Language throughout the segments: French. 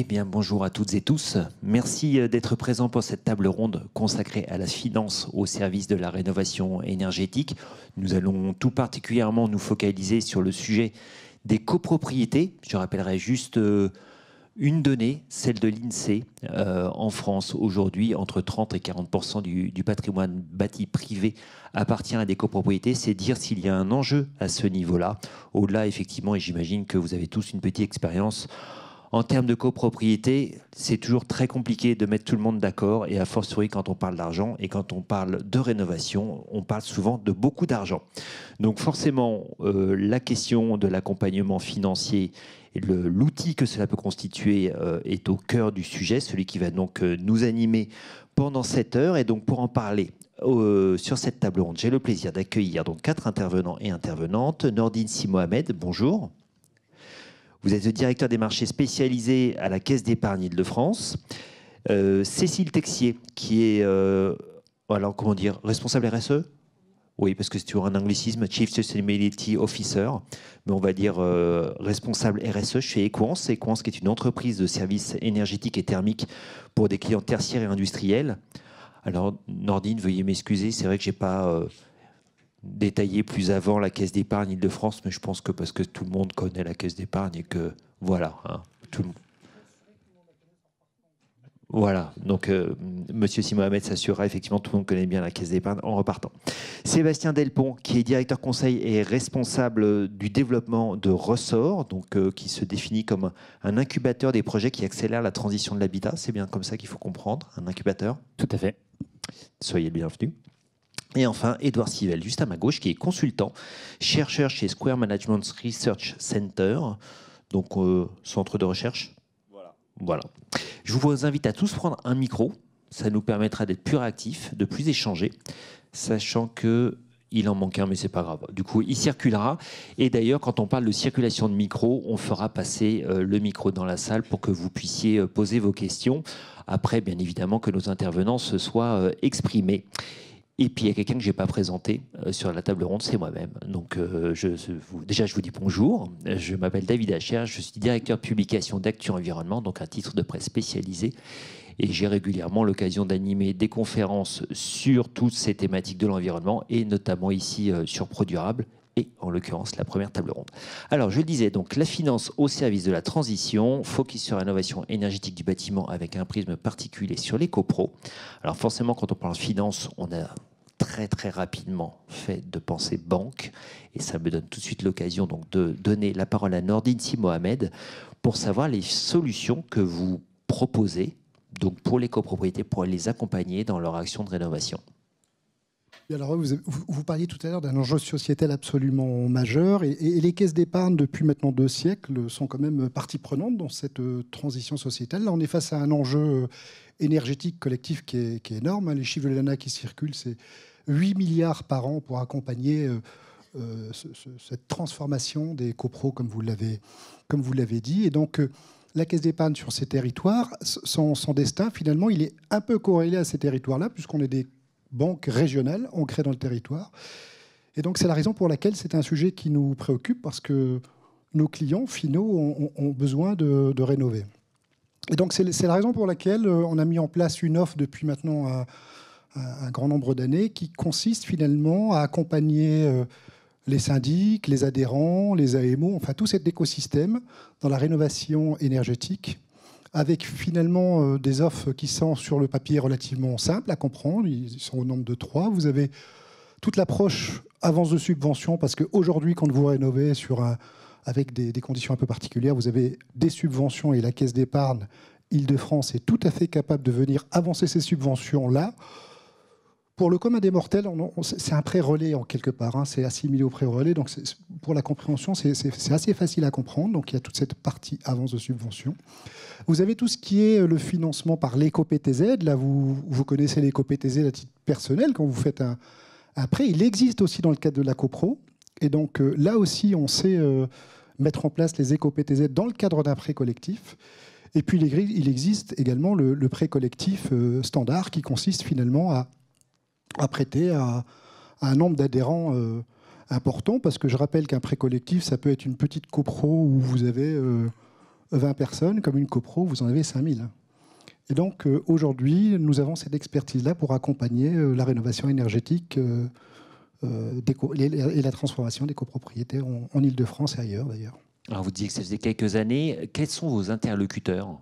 Eh bien, bonjour à toutes et tous. Merci d'être présents pour cette table ronde consacrée à la finance au service de la rénovation énergétique. Nous allons tout particulièrement nous focaliser sur le sujet des copropriétés. Je rappellerai juste une donnée, celle de l'INSEE. En France, aujourd'hui, entre 30 et 40% du patrimoine bâti privé appartient à des copropriétés. C'est dire s'il y a un enjeu à ce niveau-là. Au-delà, effectivement, et j'imagine que vous avez tous une petite expérience en termes de copropriété, c'est toujours très compliqué de mettre tout le monde d'accord, et a fortiori quand on parle d'argent et quand on parle de rénovation, on parle souvent de beaucoup d'argent. Donc forcément, la question de l'accompagnement financier et l'outil que cela peut constituer est au cœur du sujet, celui qui va donc nous animer pendant cette heure. Et donc pour en parler sur cette table ronde, j'ai le plaisir d'accueillir donc 4 intervenants et intervenantes. Nordine Si Mohamed, bonjour. Vous êtes le directeur des marchés spécialisés à la Caisse d'épargne Île-de-France. Cécile Texier, qui est alors, comment dire, responsable RSE. Oui, parce que c'est toujours un anglicisme, Chief Sustainability Officer, mais on va dire responsable RSE chez Equance. Equance qui est une entreprise de services énergétiques et thermiques pour des clients tertiaires et industriels. Alors, Nordine, veuillez m'excuser, c'est vrai que je n'ai pas détaillé plus avant la Caisse d'épargne Île-de-France, mais je pense que parce que tout le monde connaît la Caisse d'épargne et que, voilà, hein, tout le monde. Voilà, donc Monsieur Si Mohamed s'assurera effectivement tout le monde connaît bien la Caisse d'épargne en repartant. Sébastien Delpont, qui est directeur conseil et responsable du développement de Ressort, donc qui se définit comme un incubateur des projets qui accélèrent la transition de l'habitat. C'est bien comme ça qu'il faut comprendre, un incubateur. Tout à fait. Soyez le bienvenu. Et enfin, Édouard Sivel, juste à ma gauche, qui est consultant, chercheur chez Square Management Research Center, donc centre de recherche. Voilà. Je vous invite à tous prendre un micro. Ça nous permettra d'être plus réactifs, de plus échanger, sachant qu'il en manque un, mais c'est pas grave. Du coup, il circulera. Et d'ailleurs, quand on parle de circulation de micro, on fera passer le micro dans la salle pour que vous puissiez poser vos questions. Après, bien évidemment, que nos intervenants se soient exprimés. Et puis, il y a quelqu'un que je n'ai pas présenté sur la table ronde, c'est moi-même. Donc, déjà, je vous dis bonjour. Je m'appelle David Hacher, je suis directeur de publication d'Actu Environnement, donc un titre de presse spécialisé. Et j'ai régulièrement l'occasion d'animer des conférences sur toutes ces thématiques de l'environnement, et notamment ici sur ProDurable, et en l'occurrence la première table ronde. Alors, je le disais, donc la finance au service de la transition, focus sur l'innovation énergétique du bâtiment avec un prisme particulier sur les copros. Alors forcément, quand on parle finance, on a très rapidement fait de penser banque, et ça me donne tout de suite l'occasion donc de donner la parole à Nordine Si Mohamed pour savoir les solutions que vous proposez donc pour les copropriétés, pour les accompagner dans leur action de rénovation. Alors, vous parliez tout à l'heure d'un enjeu sociétal absolument majeur, et les caisses d'épargne, depuis maintenant 2 siècles, sont quand même partie prenante dans cette transition sociétale. Là, on est face à un enjeu énergétique collectif qui est énorme. Les chiffres de l'ANA qui circulent, c'est 8 milliards par an pour accompagner cette transformation des copros, comme vous l'avez dit. Et donc, la caisse d'épargne sur ces territoires, son destin, finalement, il est un peu corrélé à ces territoires-là, puisqu'on est des banques régionales ancrées dans le territoire. Et donc, c'est la raison pour laquelle c'est un sujet qui nous préoccupe, parce que nos clients finaux ont besoin de rénover. Et donc, c'est la raison pour laquelle on a mis en place une offre depuis maintenant un grand nombre d'années qui consiste finalement à accompagner les syndics, les adhérents, les AMO, enfin tout cet écosystème dans la rénovation énergétique, avec finalement des offres qui sont sur le papier relativement simples à comprendre. Ils sont au nombre de 3. Vous avez toute l'approche avance de subvention, parce qu'aujourd'hui, quand vous rénovez avec des conditions un peu particulières, vous avez des subventions, et la Caisse d'épargne Île-de-France est tout à fait capable de venir avancer ces subventions-là. Pour le commun des mortels, c'est un pré-relais en quelque part, hein, c'est assimilé au pré-relais, donc pour la compréhension, c'est assez facile à comprendre. Donc il y a toute cette partie avance de subvention. Vous avez tout ce qui est le financement par l'éco-PTZ. Là, vous connaissez l'éco-PTZ à titre personnel quand vous faites un prêt. Il existe aussi dans le cadre de la copro. Et donc là aussi, on sait mettre en place les éco-PTZ dans le cadre d'un prêt collectif. Et puis il existe également le prêt collectif standard, qui consiste finalement à prêter à un nombre d'adhérents important, parce que je rappelle qu'un prêt collectif, ça peut être une petite copro où vous avez 20 personnes, comme une copro, vous en avez 5000. Et donc aujourd'hui, nous avons cette expertise-là pour accompagner la rénovation énergétique et la transformation des copropriétés en Île-de-France et ailleurs d'ailleurs. Alors vous disiez que ça faisait quelques années. Quels sont vos interlocuteurs?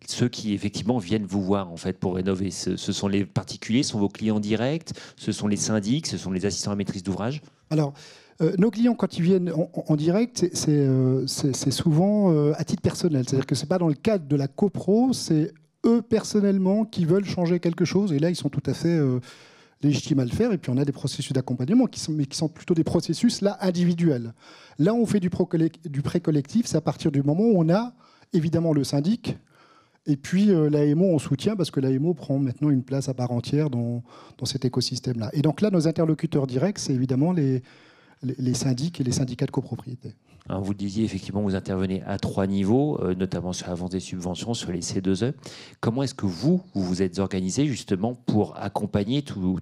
Ceux qui effectivement viennent vous voir en fait pour rénover, ce sont les particuliers, ce sont vos clients directs, ce sont les syndics, ce sont les assistants à maîtrise d'ouvrage? Alors, nos clients, quand ils viennent en direct, c'est souvent à titre personnel. C'est-à-dire que ce n'est pas dans le cadre de la copro, c'est eux personnellement qui veulent changer quelque chose. Et là, ils sont tout à fait légitimes à le faire. Et puis, on a des processus d'accompagnement qui sont plutôt des processus là individuels. Là, on fait du prêt collectif. C'est à partir du moment où on a évidemment le syndic. Et puis l'AMO, on soutient parce que l'AMO prend maintenant une place à part entière dans cet écosystème-là. Et donc là, nos interlocuteurs directs, c'est évidemment les syndics et les syndicats de copropriété. Alors vous le disiez, effectivement, vous intervenez à 3 niveaux, notamment sur l'avance des subventions, sur les C2E. Comment est-ce que vous vous êtes organisé justement pour accompagner tous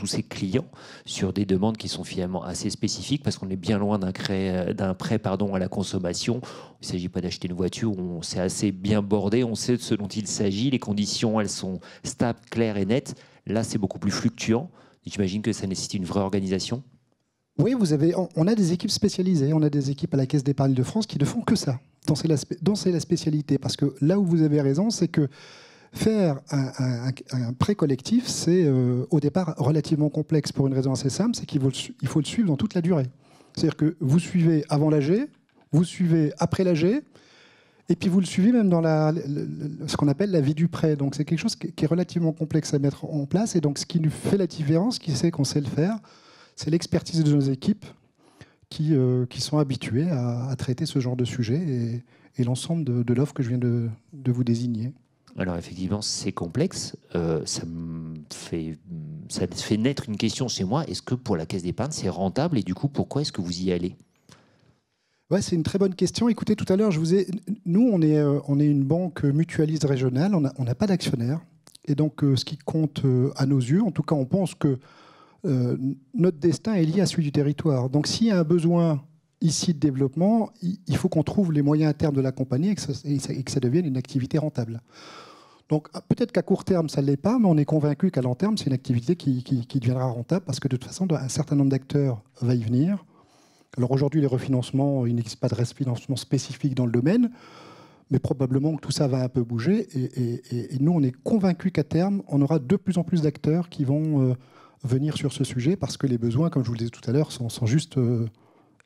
ces clients sur des demandes qui sont finalement assez spécifiques, parce qu'on est bien loin d'un prêt à la consommation. Il ne s'agit pas d'acheter une voiture, c'est assez bien bordé, on sait de ce dont il s'agit, les conditions, elles sont stables, claires et nettes. Là, c'est beaucoup plus fluctuant. J'imagine que ça nécessite une vraie organisation. Oui, on a des équipes spécialisées, on a des équipes à la Caisse d'épargne de France qui ne font que ça. C'est la spécialité. Parce que là où vous avez raison, c'est que faire un prêt collectif, c'est au départ relativement complexe pour une raison assez simple, c'est qu'il faut le suivre dans toute la durée. C'est-à-dire que vous suivez avant l'AG, vous suivez après l'AG, et puis vous le suivez même dans ce qu'on appelle la vie du prêt. Donc c'est quelque chose qui est relativement complexe à mettre en place. Et donc ce qui nous fait la différence, qui sait qu'on sait le faire, c'est l'expertise de nos équipes qui sont habituées à traiter ce genre de sujet et l'ensemble de l'offre que je viens de vous désigner. Alors effectivement, c'est complexe. Ça fait naître une question chez moi. Est-ce que pour la Caisse d'épargne, c'est rentable? Et du coup, pourquoi est-ce que vous y allez? Ouais, c'est une très bonne question. Écoutez, tout à l'heure, nous, on est une banque mutualiste régionale. On n'a pas d'actionnaire. Et donc, ce qui compte à nos yeux, en tout cas, on pense que notre destin est lié à celui du territoire. Donc s'il y a un besoin ici de développement, il faut qu'on trouve les moyens à terme de l'accompagner et que ça devienne une activité rentable. Donc peut-être qu'à court terme, ça ne l'est pas, mais on est convaincu qu'à long terme, c'est une activité qui deviendra rentable parce que de toute façon, un certain nombre d'acteurs va y venir. Alors aujourd'hui, les refinancements, il n'existe pas de refinancement spécifique dans le domaine, mais probablement que tout ça va un peu bouger. Et nous, on est convaincus qu'à terme, on aura de plus en plus d'acteurs qui vont venir sur ce sujet parce que les besoins, comme je vous le disais tout à l'heure, sont juste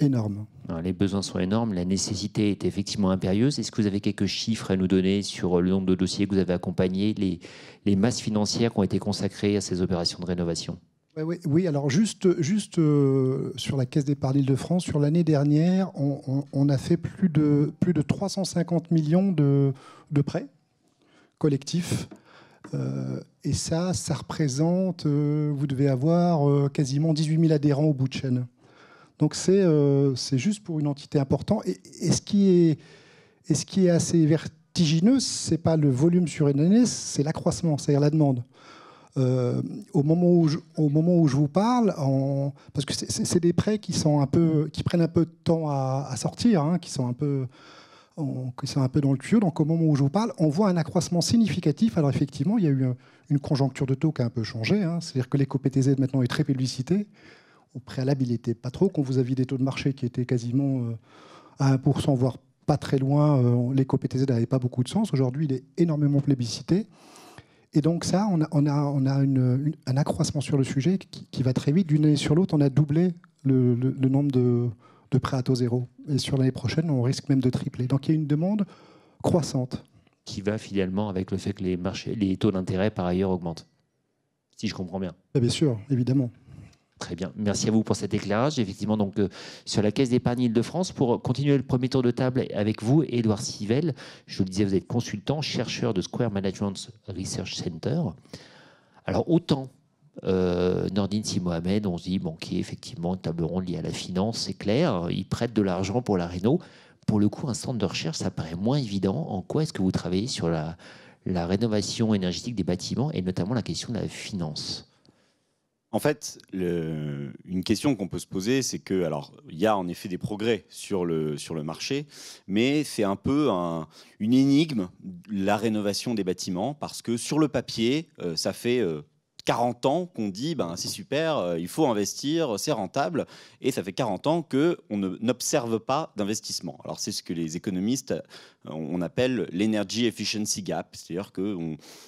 énormes. Alors, les besoins sont énormes, la nécessité est effectivement impérieuse. Est-ce que vous avez quelques chiffres à nous donner sur le nombre de dossiers que vous avez accompagnés, les masses financières qui ont été consacrées à ces opérations de rénovation? Oui, alors juste sur la Caisse d'épargne Île-de-France, sur l'année dernière, on a fait plus de 350 millions de prêts collectifs. Et ça représente, vous devez avoir quasiment 18 000 adhérents au bout de chaîne. Donc c'est juste pour une entité importante. Et ce qui est assez vertigineux, ce n'est pas le volume sur une année, c'est l'accroissement, c'est-à-dire la demande. Au moment où je vous parle, parce que c'est des prêts qui prennent un peu de temps à sortir, hein, qui sont un peu dans le tuyau. Donc au moment où je vous parle, on voit un accroissement significatif. Alors effectivement, il y a eu une conjoncture de taux qui a un peu changé. Hein. C'est-à-dire que l'éco-PTZ maintenant est très publicité. Au préalable, il n'était pas trop. Quand vous aviez des taux de marché qui étaient quasiment à 1%, voire pas très loin, l'éco-PTZ n'avait pas beaucoup de sens. Aujourd'hui, il est énormément plébiscité. Et donc ça, on a un accroissement sur le sujet qui va très vite. D'une année sur l'autre, on a doublé le nombre de prêts à taux zéro. Et sur l'année prochaine, on risque même de tripler. Donc il y a une demande croissante. Qui va finalement avec le fait que les taux d'intérêt par ailleurs augmentent, si je comprends bien. Bien sûr, évidemment. Très bien. Merci à vous pour cet éclairage. Effectivement, donc, sur la Caisse d'épargne Île-de-France, pour continuer le premier tour de table avec vous, Édouard Civelle, je vous le disais, vous êtes consultant, chercheur de Square Management Research Center. Alors, autant Nordine Si Mohamed, on se dit, bon, qui est effectivement une table ronde liée à la finance, c'est clair, il prête de l'argent pour la réno. Pour le coup, un centre de recherche, ça paraît moins évident. En quoi est-ce que vous travaillez sur la rénovation énergétique des bâtiments et notamment la question de la finance? En fait, une question qu'on peut se poser, c'est que, alors, il y a en effet des progrès sur le marché, mais c'est un peu une énigme, la rénovation des bâtiments, parce que sur le papier, ça fait 40 ans qu'on dit ben, c'est super, il faut investir, c'est rentable, et ça fait 40 ans qu'on n'observe pas d'investissement. Alors c'est ce que les économistes, on appelle l'energy efficiency gap, c'est-à-dire que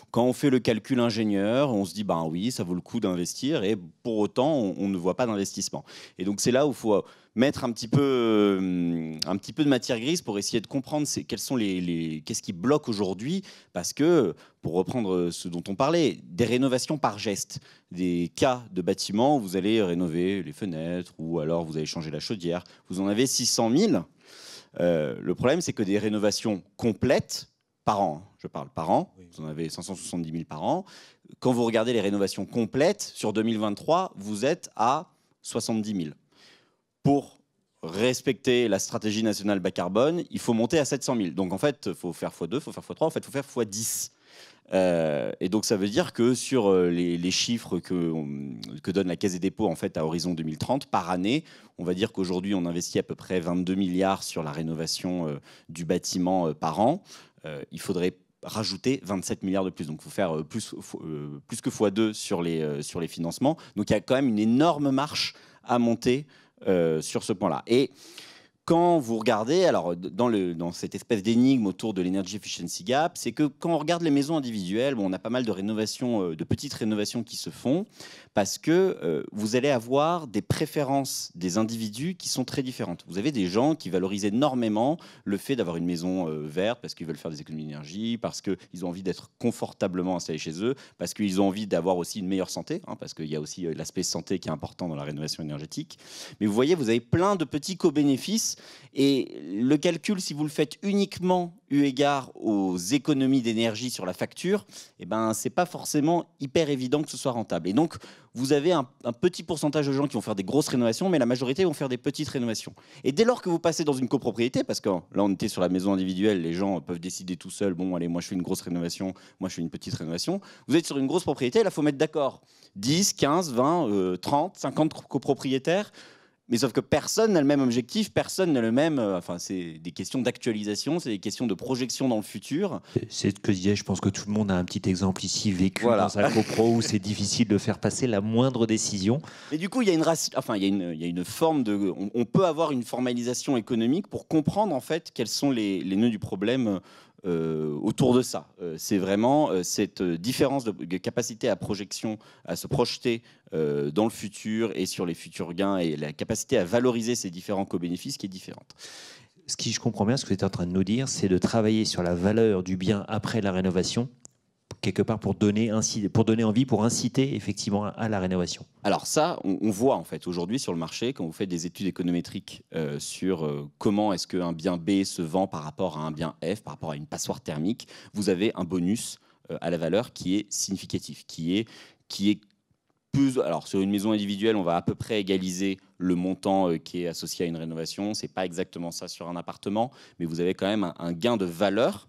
quand on fait le calcul ingénieur, on se dit ben oui, ça vaut le coup d'investir, et pour autant on ne voit pas d'investissement. Et donc c'est là où il faut mettre un petit peu de matière grise pour essayer de comprendre qu'est-ce qui bloque aujourd'hui, parce que, pour reprendre ce dont on parlait, des rénovations par geste, des cas de bâtiments où vous allez rénover les fenêtres ou alors vous allez changer la chaudière, vous en avez 600 000. Le problème, c'est que des rénovations complètes par an, je parle par an, vous en avez 570 000 par an. Quand vous regardez les rénovations complètes, sur 2023, vous êtes à 70 000. Pour respecter la stratégie nationale bas carbone, il faut monter à 700 000. Donc en fait, il faut faire x2, il faut faire x3, en fait, il faut faire x10. Et donc ça veut dire que sur les chiffres que donne la Caisse des dépôts en fait, à horizon 2030, par année, on va dire qu'aujourd'hui on investit à peu près 22 milliards sur la rénovation du bâtiment par an. Il faudrait rajouter 27 milliards de plus. Donc il faut faire plus que x2 sur les financements. Donc il y a quand même une énorme marche à monter sur ce point-là. Et quand vous regardez, alors dans cette espèce d'énigme autour de l'Energy Efficiency Gap, c'est que quand on regarde les maisons individuelles, bon, on a pas mal de rénovations, de petites rénovations qui se font, parce que vous allez avoir des préférences des individus qui sont très différentes. Vous avez des gens qui valorisent énormément le fait d'avoir une maison verte, parce qu'ils veulent faire des économies d'énergie, parce qu'ils ont envie d'être confortablement installés chez eux, parce qu'ils ont envie d'avoir aussi une meilleure santé, hein, parce qu'il y a aussi l'aspect santé qui est important dans la rénovation énergétique. Mais vous voyez, vous avez plein de petits co-bénéfices. Et le calcul, si vous le faites uniquement eu égard aux économies d'énergie sur la facture, eh ben, c'est pas forcément hyper évident que ce soit rentable. Et donc, vous avez un petit pourcentage de gens qui vont faire des grosses rénovations, mais la majorité vont faire des petites rénovations. Et dès lors que vous passez dans une copropriété, parce que là, on était sur la maison individuelle, les gens peuvent décider tout seuls, bon, allez, moi, je fais une grosse rénovation, moi, je fais une petite rénovation. Vous êtes sur une grosse propriété, là, il faut mettre d'accord 10, 15, 20, 30, 50 copropriétaires. Mais sauf que personne n'a le même objectif, personne n'a le même... enfin, c'est des questions d'actualisation, c'est des questions de projection dans le futur. C'est ce que je disais, je pense que tout le monde a un petit exemple ici vécu voilà. Dans un copro où c'est difficile de faire passer la moindre décision. Et du coup, il y a une forme de... On peut avoir une formalisation économique pour comprendre en fait quels sont les nœuds du problème autour de ça. C'est vraiment cette différence de capacité à projection, à se projeter dans le futur et sur les futurs gains et la capacité à valoriser ces différents co-bénéfices qui est différente. Ce qui, je comprends bien, ce que tu es en train de nous dire, c'est de travailler sur la valeur du bien après la rénovation, quelque part pour donner envie, pour inciter effectivement à la rénovation. Alors ça, on voit en fait aujourd'hui sur le marché, quand vous faites des études économétriques sur comment est-ce qu'un bien B se vend par rapport à un bien F, par rapport à une passoire thermique, vous avez un bonus à la valeur qui est significatif, qui est plus... Alors sur une maison individuelle, on va à peu près égaliser le montant qui est associé à une rénovation. C'est pas exactement ça sur un appartement, mais vous avez quand même un gain de valeur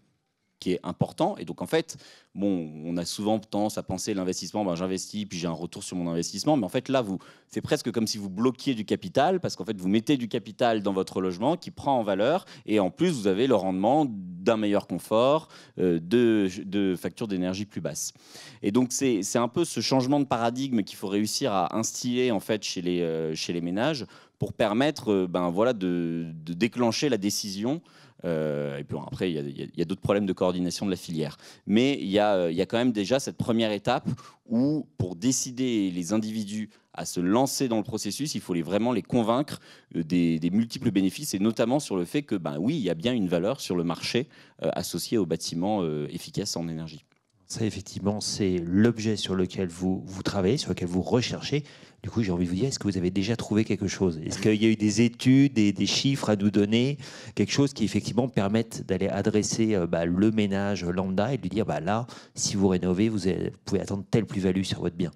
qui est important. Et donc, en fait, bon, on a souvent tendance à penser l'investissement, ben, j'investis, puis j'ai un retour sur mon investissement. Mais en fait, là, c'est presque comme si vous bloquiez du capital, parce qu'en fait, vous mettez du capital dans votre logement qui prend en valeur, et en plus, vous avez le rendement d'un meilleur confort, de factures d'énergie plus basses. Et donc, c'est un peu ce changement de paradigme qu'il faut réussir à instiller, en fait, chez les ménages pour permettre de déclencher la décision. Et puis après, il y a d'autres problèmes de coordination de la filière. Mais il y a quand même déjà cette première étape où, pour décider les individus à se lancer dans le processus, il faut vraiment les convaincre des multiples bénéfices, et notamment sur le fait que, oui, il y a bien une valeur sur le marché associée aux bâtiments efficaces en énergie. Ça, effectivement, c'est l'objet sur lequel vous travaillez, sur lequel vous recherchez. Du coup, j'ai envie de vous dire, est-ce que vous avez déjà trouvé quelque chose? Est-ce qu'il y a eu des études, des chiffres à nous donner, quelque chose qui, effectivement, permette d'aller adresser le ménage lambda et de lui dire, là, si vous rénovez, vous pouvez attendre telle plus-value sur votre bien?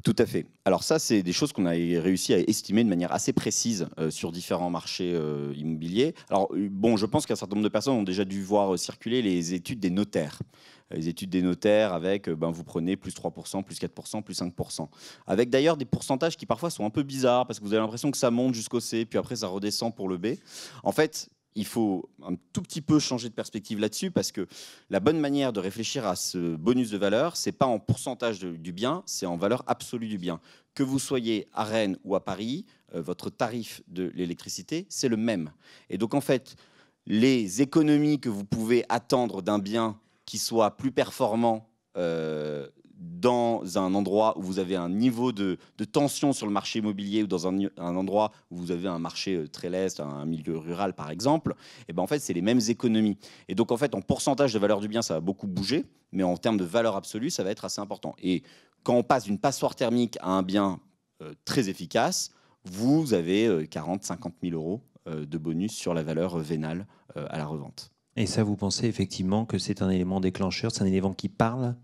Tout à fait. Alors ça, c'est des choses qu'on a réussi à estimer de manière assez précise sur différents marchés immobiliers. Alors bon, je pense qu'un certain nombre de personnes ont déjà dû voir circuler les études des notaires. Les études des notaires avec, vous prenez plus 3%, plus 4%, plus 5%. Avec d'ailleurs des pourcentages qui parfois sont un peu bizarres parce que vous avez l'impression que ça monte jusqu'au C, puis après ça redescend pour le B. En fait, il faut un tout petit peu changer de perspective là-dessus parce que la bonne manière de réfléchir à ce bonus de valeur, c'est pas en pourcentage du bien, c'est en valeur absolue du bien. Que vous soyez à Rennes ou à Paris, votre tarif de l'électricité, c'est le même. Et donc en fait, les économies que vous pouvez attendre d'un bien qui soit plus performant dans un endroit où vous avez un niveau de tension sur le marché immobilier ou dans un endroit où vous avez un marché très leste, un milieu rural par exemple, et ben en fait c'est les mêmes économies. Et donc en fait en pourcentage de valeur du bien ça va beaucoup bouger, mais en termes de valeur absolue ça va être assez important. Et quand on passe d'une passoire thermique à un bien très efficace, vous avez 40-50 000 euros de bonus sur la valeur vénale à la revente. Et ça, vous pensez effectivement que c'est un élément déclencheur, c'est un élément qui parle?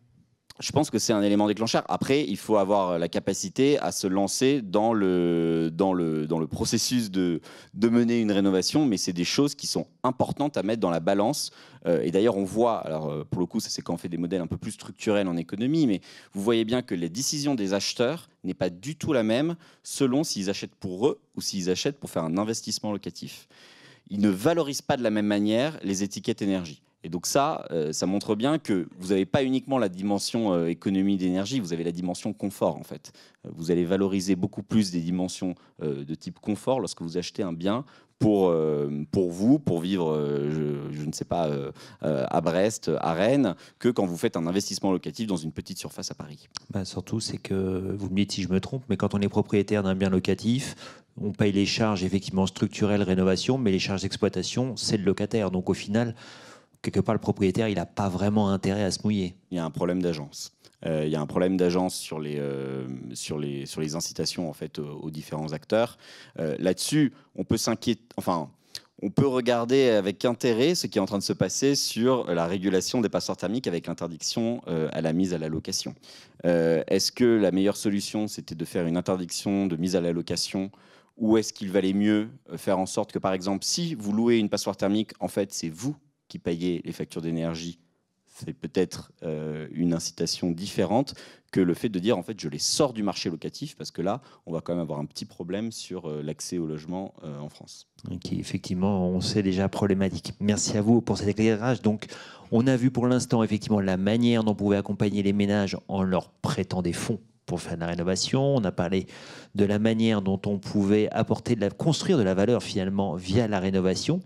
Je pense que c'est un élément déclencheur. Après, il faut avoir la capacité à se lancer dans le processus de mener une rénovation, mais c'est des choses qui sont importantes à mettre dans la balance. Et d'ailleurs, on voit, alors pour le coup, ça c'est quand on fait des modèles un peu plus structurels en économie, mais vous voyez bien que la décision des acheteurs n'est pas du tout la même selon s'ils achètent pour eux ou s'ils achètent pour faire un investissement locatif. Ils ne valorisent pas de la même manière les étiquettes énergie. Et donc ça montre bien que vous n'avez pas uniquement la dimension économie d'énergie, vous avez la dimension confort en fait. Vous allez valoriser beaucoup plus des dimensions de type confort lorsque vous achetez un bien pour vous, pour vivre, je ne sais pas, à Brest, à Rennes, que quand vous faites un investissement locatif dans une petite surface à Paris. Surtout, c'est que, vous me dites si je me trompe, mais quand on est propriétaire d'un bien locatif, on paye les charges effectivement structurelles, rénovation, mais les charges d'exploitation, c'est le locataire. Donc au final, quelque part, le propriétaire, il n'a pas vraiment intérêt à se mouiller. Il y a un problème d'agence. Il y a un problème d'agence sur les incitations en fait, aux différents acteurs. Là-dessus, on peut s'inquiéter. Enfin, on peut regarder avec intérêt ce qui est en train de se passer sur la régulation des passoires thermiques avec l'interdiction à la mise à la location. Est-ce que la meilleure solution, c'était de faire une interdiction de mise à la location, ou est-ce qu'il valait mieux faire en sorte que, par exemple, si vous louez une passoire thermique, en fait, c'est vous qui payez les factures d'énergie? C'est peut-être une incitation différente que le fait de dire en fait je les sors du marché locatif, parce que là on va quand même avoir un petit problème sur l'accès au logement en France. Qui effectivement on sait déjà problématique. Merci à vous pour cet éclairage. Donc on a vu pour l'instant effectivement la manière dont on pouvait accompagner les ménages en leur prêtant des fonds pour faire de la rénovation. On a parlé de la manière dont on pouvait construire de la valeur finalement via la rénovation.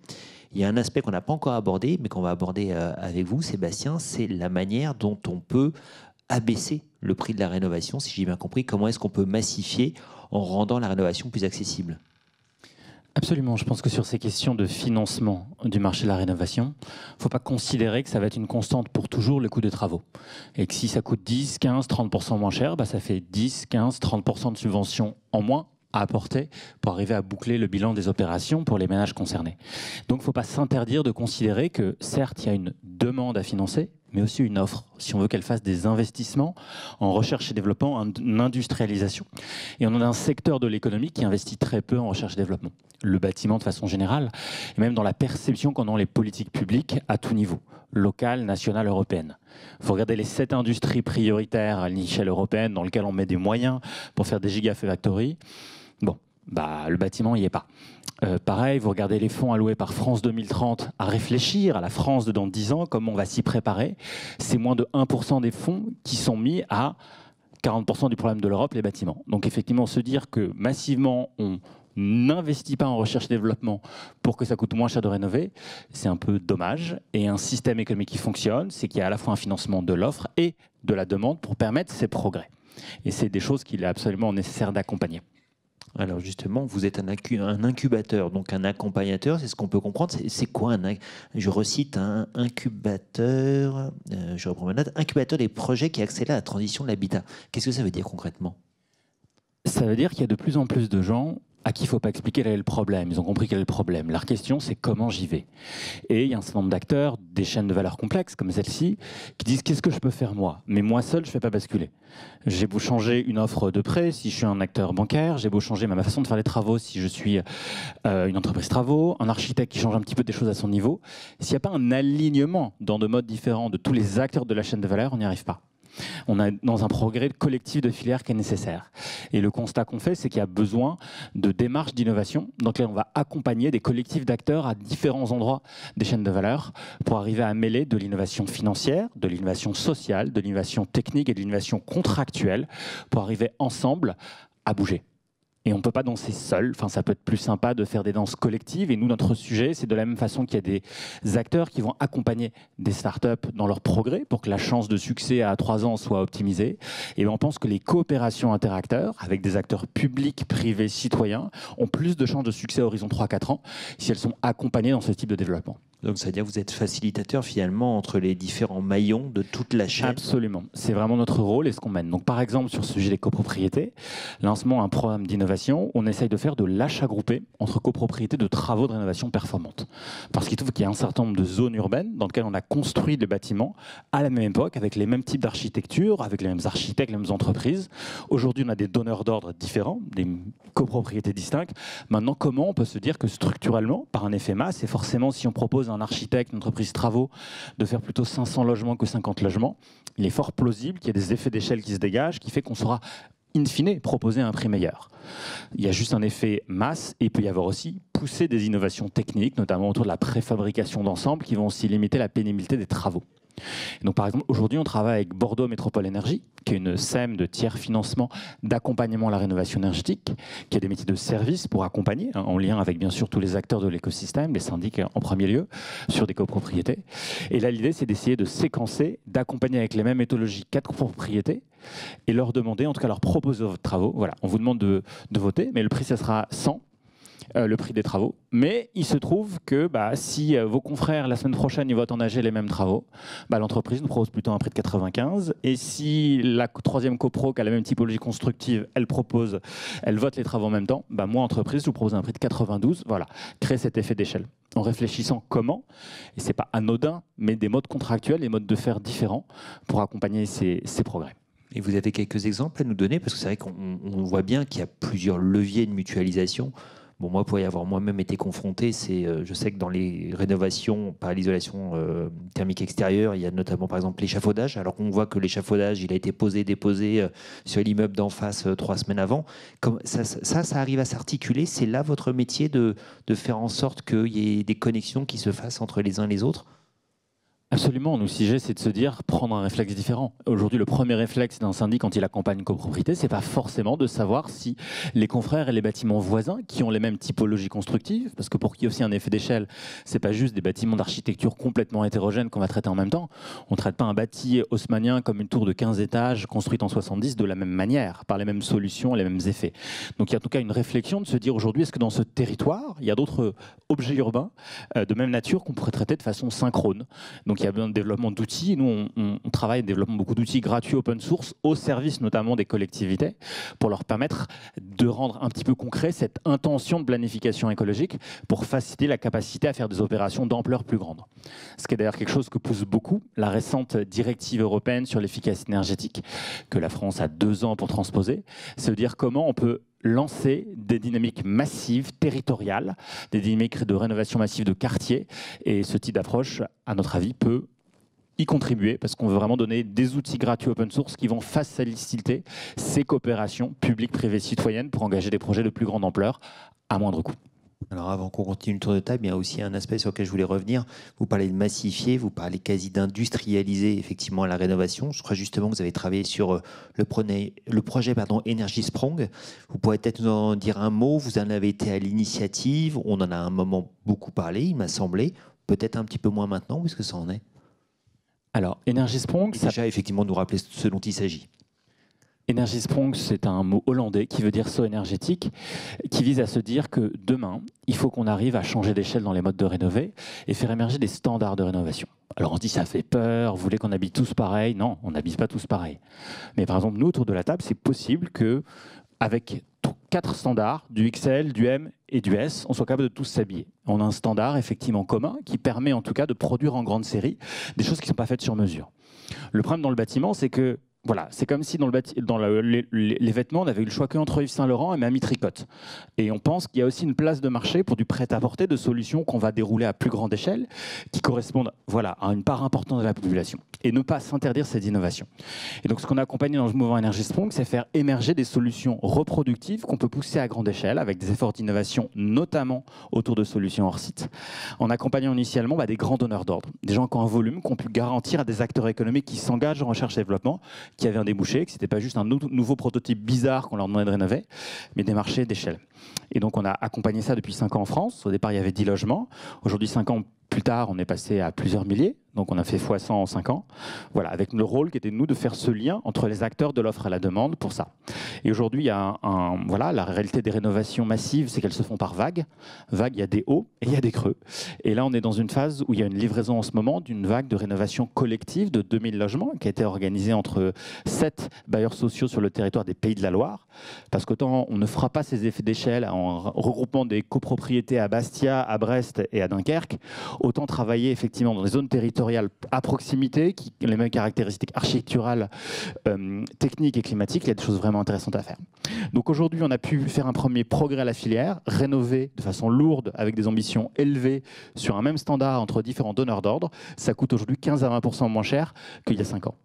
Il y a un aspect qu'on n'a pas encore abordé, mais qu'on va aborder avec vous, Sébastien, c'est la manière dont on peut abaisser le prix de la rénovation, si j'ai bien compris. Comment est-ce qu'on peut massifier en rendant la rénovation plus accessible? Absolument. Je pense que sur ces questions de financement du marché de la rénovation, il ne faut pas considérer que ça va être une constante pour toujours le coût des travaux. Et que si ça coûte 10, 15, 30% moins cher, ça fait 10, 15, 30% de subventions en moins à apporter pour arriver à boucler le bilan des opérations pour les ménages concernés. Donc il ne faut pas s'interdire de considérer que certes il y a une demande à financer, mais aussi une offre, si on veut qu'elle fasse des investissements en recherche et développement, en industrialisation. Et on a un secteur de l'économie qui investit très peu en recherche et développement. Le bâtiment de façon générale, et même dans la perception qu'en ont les politiques publiques à tout niveau, locale, nationale, européenne. Il faut regarder les 7 industries prioritaires à l'échelle européenne dans lesquelles on met des moyens pour faire des gigafactories. Bon, le bâtiment n'y est pas. Pareil, vous regardez les fonds alloués par France 2030 à réfléchir à la France de dans 10 ans, comment on va s'y préparer. C'est moins de 1% des fonds qui sont mis à 40% du problème de l'Europe, les bâtiments. Donc effectivement, se dire que massivement, on n'investit pas en recherche et développement pour que ça coûte moins cher de rénover, c'est un peu dommage. Et un système économique qui fonctionne, c'est qu'il y a à la fois un financement de l'offre et de la demande pour permettre ces progrès. Et c'est des choses qu'il est absolument nécessaire d'accompagner. Alors justement, vous êtes un incubateur, donc un accompagnateur, c'est ce qu'on peut comprendre. C'est quoi je recite un incubateur, je reprends ma note, incubateur des projets qui accélèrent la transition de l'habitat. Qu'est-ce que ça veut dire concrètement? Ça veut dire qu'il y a de plus en plus de gens à qui il ne faut pas expliquer quel est le problème. Ils ont compris quel est le problème. Leur question, c'est comment j'y vais. Et il y a un certain nombre d'acteurs, des chaînes de valeur complexes comme celle-ci, qui disent qu'est-ce que je peux faire moi? Mais moi seul, je ne fais pas basculer. J'ai beau changer une offre de prêt si je suis un acteur bancaire, j'ai beau changer ma façon de faire les travaux si je suis une entreprise travaux, un architecte qui change un petit peu des choses à son niveau. S'il n'y a pas un alignement dans de modes différents de tous les acteurs de la chaîne de valeur, on n'y arrive pas. On est dans un progrès collectif de filière qui est nécessaire. Et le constat qu'on fait, c'est qu'il y a besoin de démarches d'innovation dans lesquelles on va accompagner des collectifs d'acteurs à différents endroits des chaînes de valeur pour arriver à mêler de l'innovation financière, de l'innovation sociale, de l'innovation technique et de l'innovation contractuelle pour arriver ensemble à bouger. Et on ne peut pas danser seul. Enfin, ça peut être plus sympa de faire des danses collectives. Et nous, notre sujet, c'est de la même façon qu'il y a des acteurs qui vont accompagner des startups dans leur progrès pour que la chance de succès à 3 ans soit optimisée. Et on pense que les coopérations interacteurs avec des acteurs publics, privés, citoyens ont plus de chances de succès à horizon 3-4 ans si elles sont accompagnées dans ce type de développement. Donc, ça veut dire que vous êtes facilitateur finalement entre les différents maillons de toute la chaîne. Absolument. C'est vraiment notre rôle et ce qu'on mène. Donc, par exemple, sur ce sujet des copropriétés, lancement d'un programme d'innovation, on essaye de faire de l'achat groupé entre copropriétés de travaux de rénovation performantes. Parce qu'il trouve qu'il y a un certain nombre de zones urbaines dans lesquelles on a construit les bâtiments à la même époque, avec les mêmes types d'architecture, avec les mêmes architectes, les mêmes entreprises. Aujourd'hui, on a des donneurs d'ordre différents, des copropriétés distinctes. Maintenant, comment on peut se dire que structurellement, par un effet masse, et forcément, si on propose un architecte, une entreprise travaux, de faire plutôt 500 logements que 50 logements, il est fort plausible qu'il y ait des effets d'échelle qui se dégagent, qui fait qu'on saura in fine proposer un prix meilleur. Il y a juste un effet masse et il peut y avoir aussi pousser des innovations techniques, notamment autour de la préfabrication d'ensemble, qui vont aussi limiter la pénibilité des travaux. Et donc, par exemple, aujourd'hui, on travaille avec Bordeaux Métropole Énergie, qui est une SEM de tiers financement d'accompagnement à la rénovation énergétique, qui a des métiers de service pour accompagner, en lien avec bien sûr tous les acteurs de l'écosystème, les syndics en premier lieu, sur des copropriétés. Et là, l'idée, c'est d'essayer de séquencer, d'accompagner avec les mêmes méthodologies 4 copropriétés et leur demander, en tout cas leur proposer vos travaux. Voilà, on vous demande de voter, mais le prix, ça sera 100. Le prix des travaux. Mais il se trouve que si vos confrères, la semaine prochaine, ils votent en AG les mêmes travaux, l'entreprise nous propose plutôt un prix de 95. Et si la troisième copro, qui a la même typologie constructive, elle vote les travaux en même temps, moi, entreprise, je vous propose un prix de 92. Voilà, créer cet effet d'échelle. En réfléchissant comment, et ce n'est pas anodin, mais des modes contractuels, des modes de faire différents pour accompagner ces progrès. Et vous avez quelques exemples à nous donner? Parce que c'est vrai qu'on voit bien qu'il y a plusieurs leviers de mutualisation. Bon, moi, pour y avoir moi-même été confronté, je sais que dans les rénovations par l'isolation thermique extérieure, il y a notamment par exemple l'échafaudage. Alors qu'on voit que l'échafaudage, il a été déposé sur l'immeuble d'en face 3 semaines avant. Ça arrive à s'articuler. C'est là votre métier de faire en sorte qu'il y ait des connexions qui se fassent entre les uns et les autres? Absolument. Nous, CIG, c'est de se dire prendre un réflexe différent. Aujourd'hui, le premier réflexe d'un syndic quand il accompagne une copropriété, c'est pas forcément de savoir si les confrères et les bâtiments voisins, qui ont les mêmes typologies constructives, parce que pour qu'il y ait aussi un effet d'échelle, c'est pas juste des bâtiments d'architecture complètement hétérogènes qu'on va traiter en même temps. On traite pas un bâti haussmannien comme une tour de 15 étages construite en 70 de la même manière, par les mêmes solutions, les mêmes effets. Donc il y a en tout cas une réflexion de se dire aujourd'hui, est-ce que dans ce territoire, il y a d'autres objets urbains de même nature qu'on pourrait traiter de façon synchrone. Donc il y a besoin de développement d'outils. Nous, on travaille en développement beaucoup d'outils gratuits open source au service notamment des collectivités pour leur permettre de rendre un petit peu concret cette intention de planification écologique pour faciliter la capacité à faire des opérations d'ampleur plus grande. Ce qui est d'ailleurs quelque chose que pousse beaucoup la récente directive européenne sur l'efficacité énergétique que la France a 2 ans pour transposer. C'est de dire comment on peut lancer des dynamiques massives, territoriales, des dynamiques de rénovation massive de quartiers. Et ce type d'approche, à notre avis, peut y contribuer parce qu'on veut vraiment donner des outils gratuits open source qui vont faciliter ces coopérations publiques, privées, citoyennes pour engager des projets de plus grande ampleur à moindre coût. Alors avant qu'on continue le tour de table, il y a aussi un aspect sur lequel je voulais revenir. Vous parlez de massifier, vous parlez quasi d'industrialiser effectivement la rénovation. Je crois justement que vous avez travaillé sur le projet Energy Sprong. Vous pourrez peut-être nous en dire un mot. Vous en avez été à l'initiative. On en a un moment beaucoup parlé, il m'a semblé. Peut-être un petit peu moins maintenant. Où est-ce que ça en est? Alors, Energy Sprong... Déjà, effectivement, nous rappeler ce dont il s'agit. Energy Sprong, c'est un mot hollandais qui veut dire saut énergétique, qui vise à se dire que demain, il faut qu'on arrive à changer d'échelle dans les modes de rénover et faire émerger des standards de rénovation. Alors on se dit ça fait peur, vous voulez qu'on habite tous pareil? Non, on n'habite pas tous pareil. Mais par exemple, nous, autour de la table, c'est possible que avec 4 standards, du XL, du M et du S, on soit capable de tous s'habiller. On a un standard effectivement commun qui permet en tout cas de produire en grande série des choses qui ne sont pas faites sur mesure. Le problème dans le bâtiment, c'est que voilà, c'est comme si dans les vêtements, on avait eu le choix qu'entre Yves Saint Laurent et Mamie Tricotte. Et on pense qu'il y a aussi une place de marché pour du prêt-à-porter, de solutions qu'on va dérouler à plus grande échelle, qui correspondent à une part importante de la population. Et ne pas s'interdire cette innovation. Et donc ce qu'on a accompagné dans le mouvement Energy Strong, c'est faire émerger des solutions reproductives qu'on peut pousser à grande échelle, avec des efforts d'innovation, notamment autour de solutions hors site, en accompagnant initialement des grands donneurs d'ordre, des gens qui ont un volume, qui ont pu garantir à des acteurs économiques qui s'engagent en recherche et développement, qui avait un débouché, que ce n'était pas juste un nouveau prototype bizarre qu'on leur demandait de rénover, mais des marchés d'échelle. Et donc on a accompagné ça depuis 5 ans en France. Au départ, il y avait 10 logements. Aujourd'hui, 5 ans plus tard, on est passé à plusieurs milliers. Donc on a fait x100 en 5 ans. Voilà, avec le rôle qui était de nous de faire ce lien entre les acteurs de l'offre et la demande pour ça. Et aujourd'hui, il y a la réalité des rénovations massives, c'est qu'elles se font par vagues. Vagues, il y a des hauts et il y a des creux. Et là, on est dans une phase où il y a une livraison en ce moment d'une vague de rénovation collective de 2000 logements qui a été organisée entre 7 bailleurs sociaux sur le territoire des Pays de la Loire. Parce qu'autant on ne fera pas ces effets d'échelle en regroupant des copropriétés à Bastia, à Brest et à Dunkerque, autant travailler effectivement dans des zones territoriales à proximité, qui ont les mêmes caractéristiques architecturales, techniques et climatiques. Il y a des choses vraiment intéressantes à faire. Donc aujourd'hui, on a pu faire un premier progrès à la filière, rénover de façon lourde avec des ambitions élevées sur un même standard entre différents donneurs d'ordre. Ça coûte aujourd'hui 15 à 20% moins cher qu'il y a 5 ans.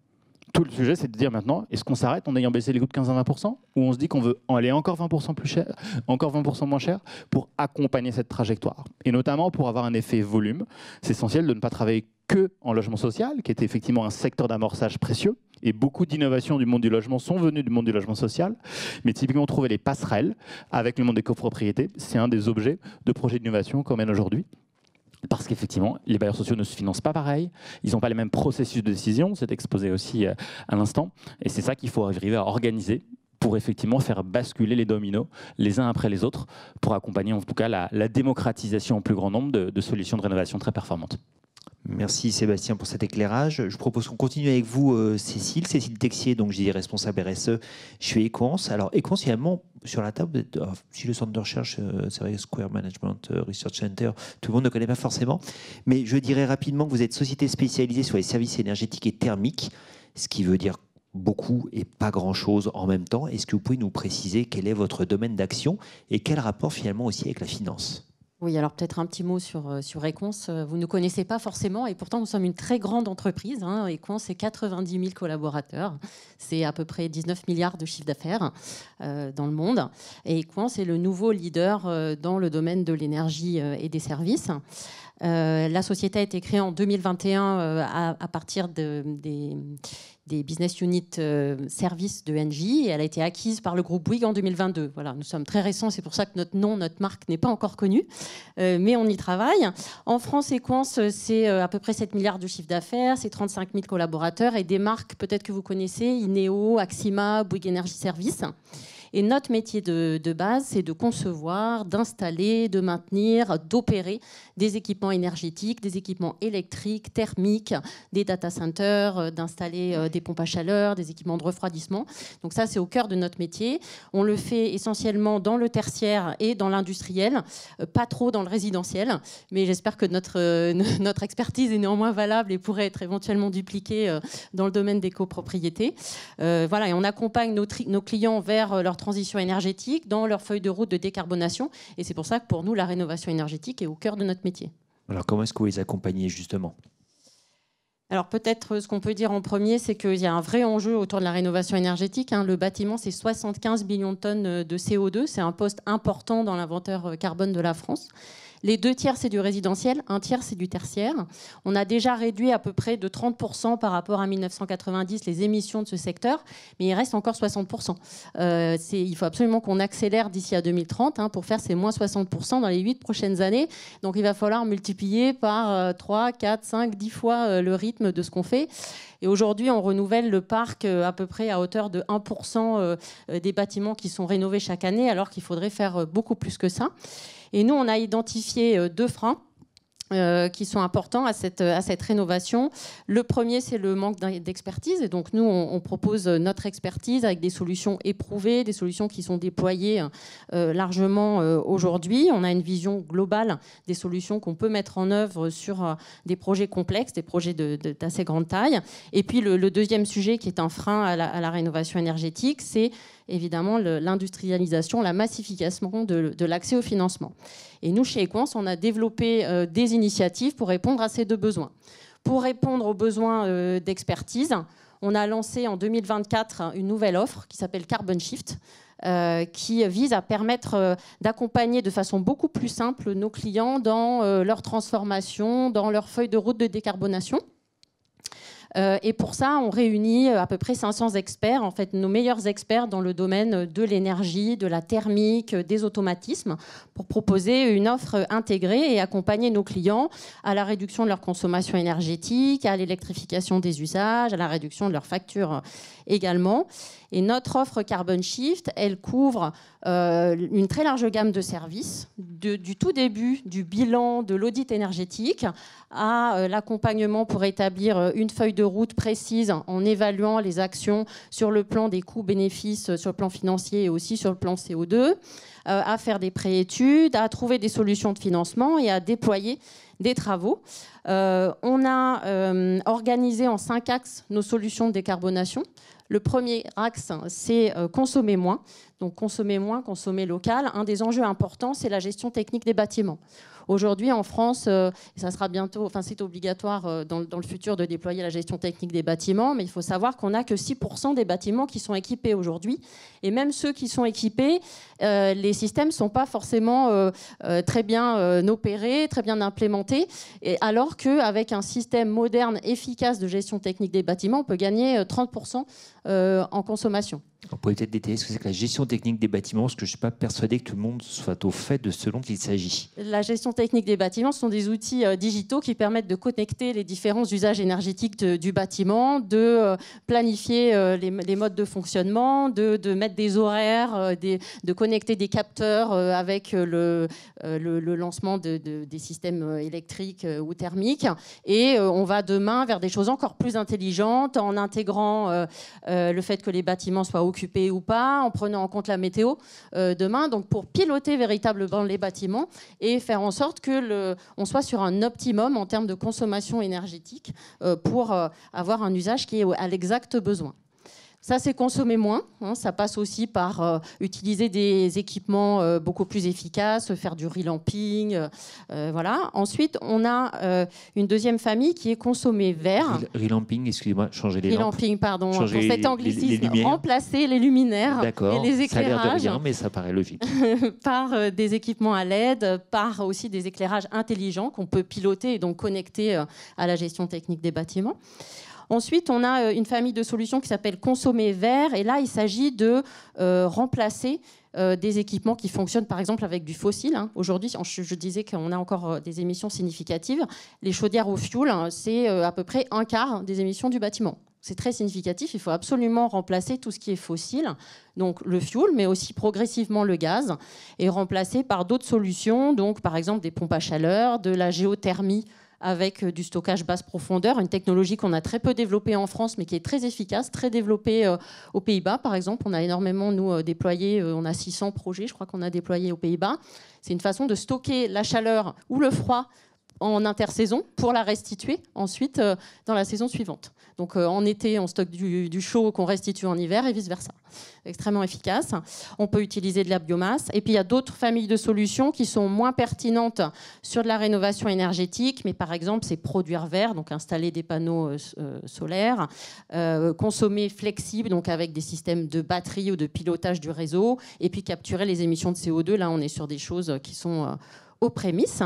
Tout le sujet, c'est de dire maintenant, est-ce qu'on s'arrête en ayant baissé les coûts de 15 à 20% ou on se dit qu'on veut aller encore 20% plus cher, encore 20% moins cher pour accompagner cette trajectoire. Et notamment pour avoir un effet volume, c'est essentiel de ne pas travailler que en logement social, qui était effectivement un secteur d'amorçage précieux. Et beaucoup d'innovations du monde du logement sont venues du monde du logement social. Mais typiquement, trouver les passerelles avec le monde des copropriétés, c'est un des objets de projets d'innovation qu'on mène aujourd'hui. Parce qu'effectivement, les bailleurs sociaux ne se financent pas pareil, ils n'ont pas les mêmes processus de décision, c'est exposé aussi à l'instant, et c'est ça qu'il faut arriver à organiser pour effectivement faire basculer les dominos les uns après les autres, pour accompagner en tout cas la démocratisation au plus grand nombre de solutions de rénovation très performantes. Merci Sébastien pour cet éclairage. Je propose qu'on continue avec vous, Cécile Texier, donc je dis responsable RSE chez Equans. Alors Equans, finalement, sur la table, si le centre de recherche, c'est vrai, Square Management Research Center, tout le monde ne connaît pas forcément, mais je dirais rapidement que vous êtes société spécialisée sur les services énergétiques et thermiques, ce qui veut dire beaucoup et pas grand-chose en même temps. Est-ce que vous pouvez nous préciser quel est votre domaine d'action et quel rapport finalement aussi avec la finance ? Oui, alors peut-être un petit mot sur Equans. Vous ne connaissez pas forcément, et pourtant nous sommes une très grande entreprise. Equans, c'est 90 000 collaborateurs. C'est à peu près 19 milliards de chiffre d'affaires dans le monde. Et Equans est le nouveau leader dans le domaine de l'énergie et des services. La société a été créée en 2021 à partir des business units services de Engie, et elle a été acquise par le groupe Bouygues en 2022. Voilà, nous sommes très récents, c'est pour ça que notre nom, notre marque n'est pas encore connue, mais on y travaille. En France, Equans, c'est à peu près 7 milliards de chiffre d'affaires, c'est 35 000 collaborateurs et des marques peut-être que vous connaissez, Ineo, Axima, Bouygues Energy Services. Et notre métier de base, c'est de concevoir, d'installer, de maintenir, d'opérer des équipements énergétiques, des équipements électriques, thermiques, des data centers, d'installer des pompes à chaleur, des équipements de refroidissement. Donc ça, c'est au cœur de notre métier. On le fait essentiellement dans le tertiaire et dans l'industriel, pas trop dans le résidentiel, mais j'espère que notre expertise est néanmoins valable et pourrait être éventuellement dupliquée dans le domaine des copropriétés. Voilà, et on accompagne nos clients vers leur transition énergétique, dans leur feuille de route de décarbonation. Et c'est pour ça que pour nous, la rénovation énergétique est au cœur de notre métier. Alors comment est-ce que vous les accompagnez justement ? Alors peut-être ce qu'on peut dire en premier, c'est qu'il y a un vrai enjeu autour de la rénovation énergétique. Le bâtiment, c'est 75 millions de tonnes de CO2. C'est un poste important dans l'inventaire carbone de la France. Les 2 tiers, c'est du résidentiel, 1 tiers, c'est du tertiaire. On a déjà réduit à peu près de 30% par rapport à 1990 les émissions de ce secteur, mais il reste encore 60%. Il faut absolument qu'on accélère d'ici à 2030 pour faire ces moins 60% dans les 8 prochaines années. Donc il va falloir multiplier par 3, 4, 5, 10 fois le rythme de ce qu'on fait. Et aujourd'hui, on renouvelle le parc à peu près à hauteur de 1% des bâtiments qui sont rénovés chaque année, alors qu'il faudrait faire beaucoup plus que ça. Et nous, on a identifié 2 freins. qui sont importants à cette rénovation. Le premier, c'est le manque d'expertise. Et donc, nous, on propose notre expertise avec des solutions éprouvées, des solutions qui sont déployées largement aujourd'hui. On a une vision globale des solutions qu'on peut mettre en œuvre sur des projets complexes, des projets d'assez grande taille. Et puis, le deuxième sujet qui est un frein à la rénovation énergétique, c'est évidemment l'industrialisation, la massification de l'accès au financement. Et nous, chez Equans, on a développé des initiatives pour répondre à ces deux besoins. Pour répondre aux besoins d'expertise, on a lancé en 2024 une nouvelle offre qui s'appelle Carbon Shift, qui vise à permettre d'accompagner de façon beaucoup plus simple nos clients dans leur transformation, dans leur feuille de route de décarbonation. Et pour ça, on réunit à peu près 500 experts, en fait, nos meilleurs experts dans le domaine de l'énergie, de la thermique, des automatismes, pour proposer une offre intégrée et accompagner nos clients à la réduction de leur consommation énergétique, à l'électrification des usages, à la réduction de leurs factures également. Et notre offre Carbon Shift, elle couvre une très large gamme de services, du tout début du bilan de l'audit énergétique à l'accompagnement pour établir une feuille de route précise en évaluant les actions sur le plan des coûts-bénéfices, sur le plan financier et aussi sur le plan CO2, à faire des préétudes, à trouver des solutions de financement et à déployer des travaux. On a organisé en 5 axes nos solutions de décarbonation. Le premier axe, c'est consommer moins. Donc consommer moins, consommer local. Un des enjeux importants, c'est la gestion technique des bâtiments. Aujourd'hui, en France, ça sera bientôt, enfin c'est obligatoire dans le futur de déployer la gestion technique des bâtiments, mais il faut savoir qu'on n'a que 6% des bâtiments qui sont équipés aujourd'hui. Et même ceux qui sont équipés, les systèmes ne sont pas forcément très bien opérés, très bien implémentés, et alors qu'avec un système moderne, efficace de gestion technique des bâtiments, on peut gagner 30% en consommation. On pourrait peut-être détailler ce que c'est que la gestion technique des bâtiments, parce que je ne suis pas persuadé que tout le monde soit au fait de ce dont il s'agit. La gestion technique des bâtiments, ce sont des outils digitaux qui permettent de connecter les différents usages énergétiques du bâtiment, de planifier les modes de fonctionnement, de mettre des horaires, de connecter des capteurs avec le lancement des systèmes électriques ou thermiques. Et on va demain vers des choses encore plus intelligentes en intégrant le fait que les bâtiments soient occupés ou pas, en prenant en compte la météo demain, donc pour piloter véritablement les bâtiments et faire en sorte que on soit sur un optimum en termes de consommation énergétique pour avoir un usage qui est à l'exact besoin. Ça, c'est consommer moins. Ça passe aussi par utiliser des équipements beaucoup plus efficaces, faire du relamping. Voilà. Ensuite, on a une deuxième famille qui est consommer vert. Relamping, excusez-moi, changer les lampes. Relamping, pardon. Changer pour cet anglicisme, remplacer les luminaires et les éclairages. Ça a l'air de rien, mais ça paraît logique. Par des équipements à LED, par aussi des éclairages intelligents qu'on peut piloter et donc connecter à la gestion technique des bâtiments. Ensuite, on a une famille de solutions qui s'appelle Consommer vert. Et là, il s'agit de remplacer des équipements qui fonctionnent, par exemple, avec du fossile. Aujourd'hui, je disais qu'on a encore des émissions significatives. Les chaudières au fioul, c'est à peu près un quart des émissions du bâtiment. C'est très significatif. Il faut absolument remplacer tout ce qui est fossile, donc le fioul, mais aussi progressivement le gaz, et remplacer par d'autres solutions, donc par exemple des pompes à chaleur, de la géothermie, avec du stockage basse profondeur, une technologie qu'on a très peu développée en France, mais qui est très efficace, très développée aux Pays-Bas, par exemple. On a énormément, nous, déployé, on a 600 projets, je crois qu'on a déployé aux Pays-Bas. C'est une façon de stocker la chaleur ou le froid en intersaison pour la restituer ensuite dans la saison suivante. Donc en été, on stocke du chaud qu'on restitue en hiver et vice-versa. Extrêmement efficace. On peut utiliser de la biomasse. Et puis il y a d'autres familles de solutions qui sont moins pertinentes sur de la rénovation énergétique, mais par exemple, c'est produire vert, donc installer des panneaux solaires, consommer flexible, donc avec des systèmes de batterie ou de pilotage du réseau, et puis capturer les émissions de CO2. Là, on est sur des choses qui sont aux prémices.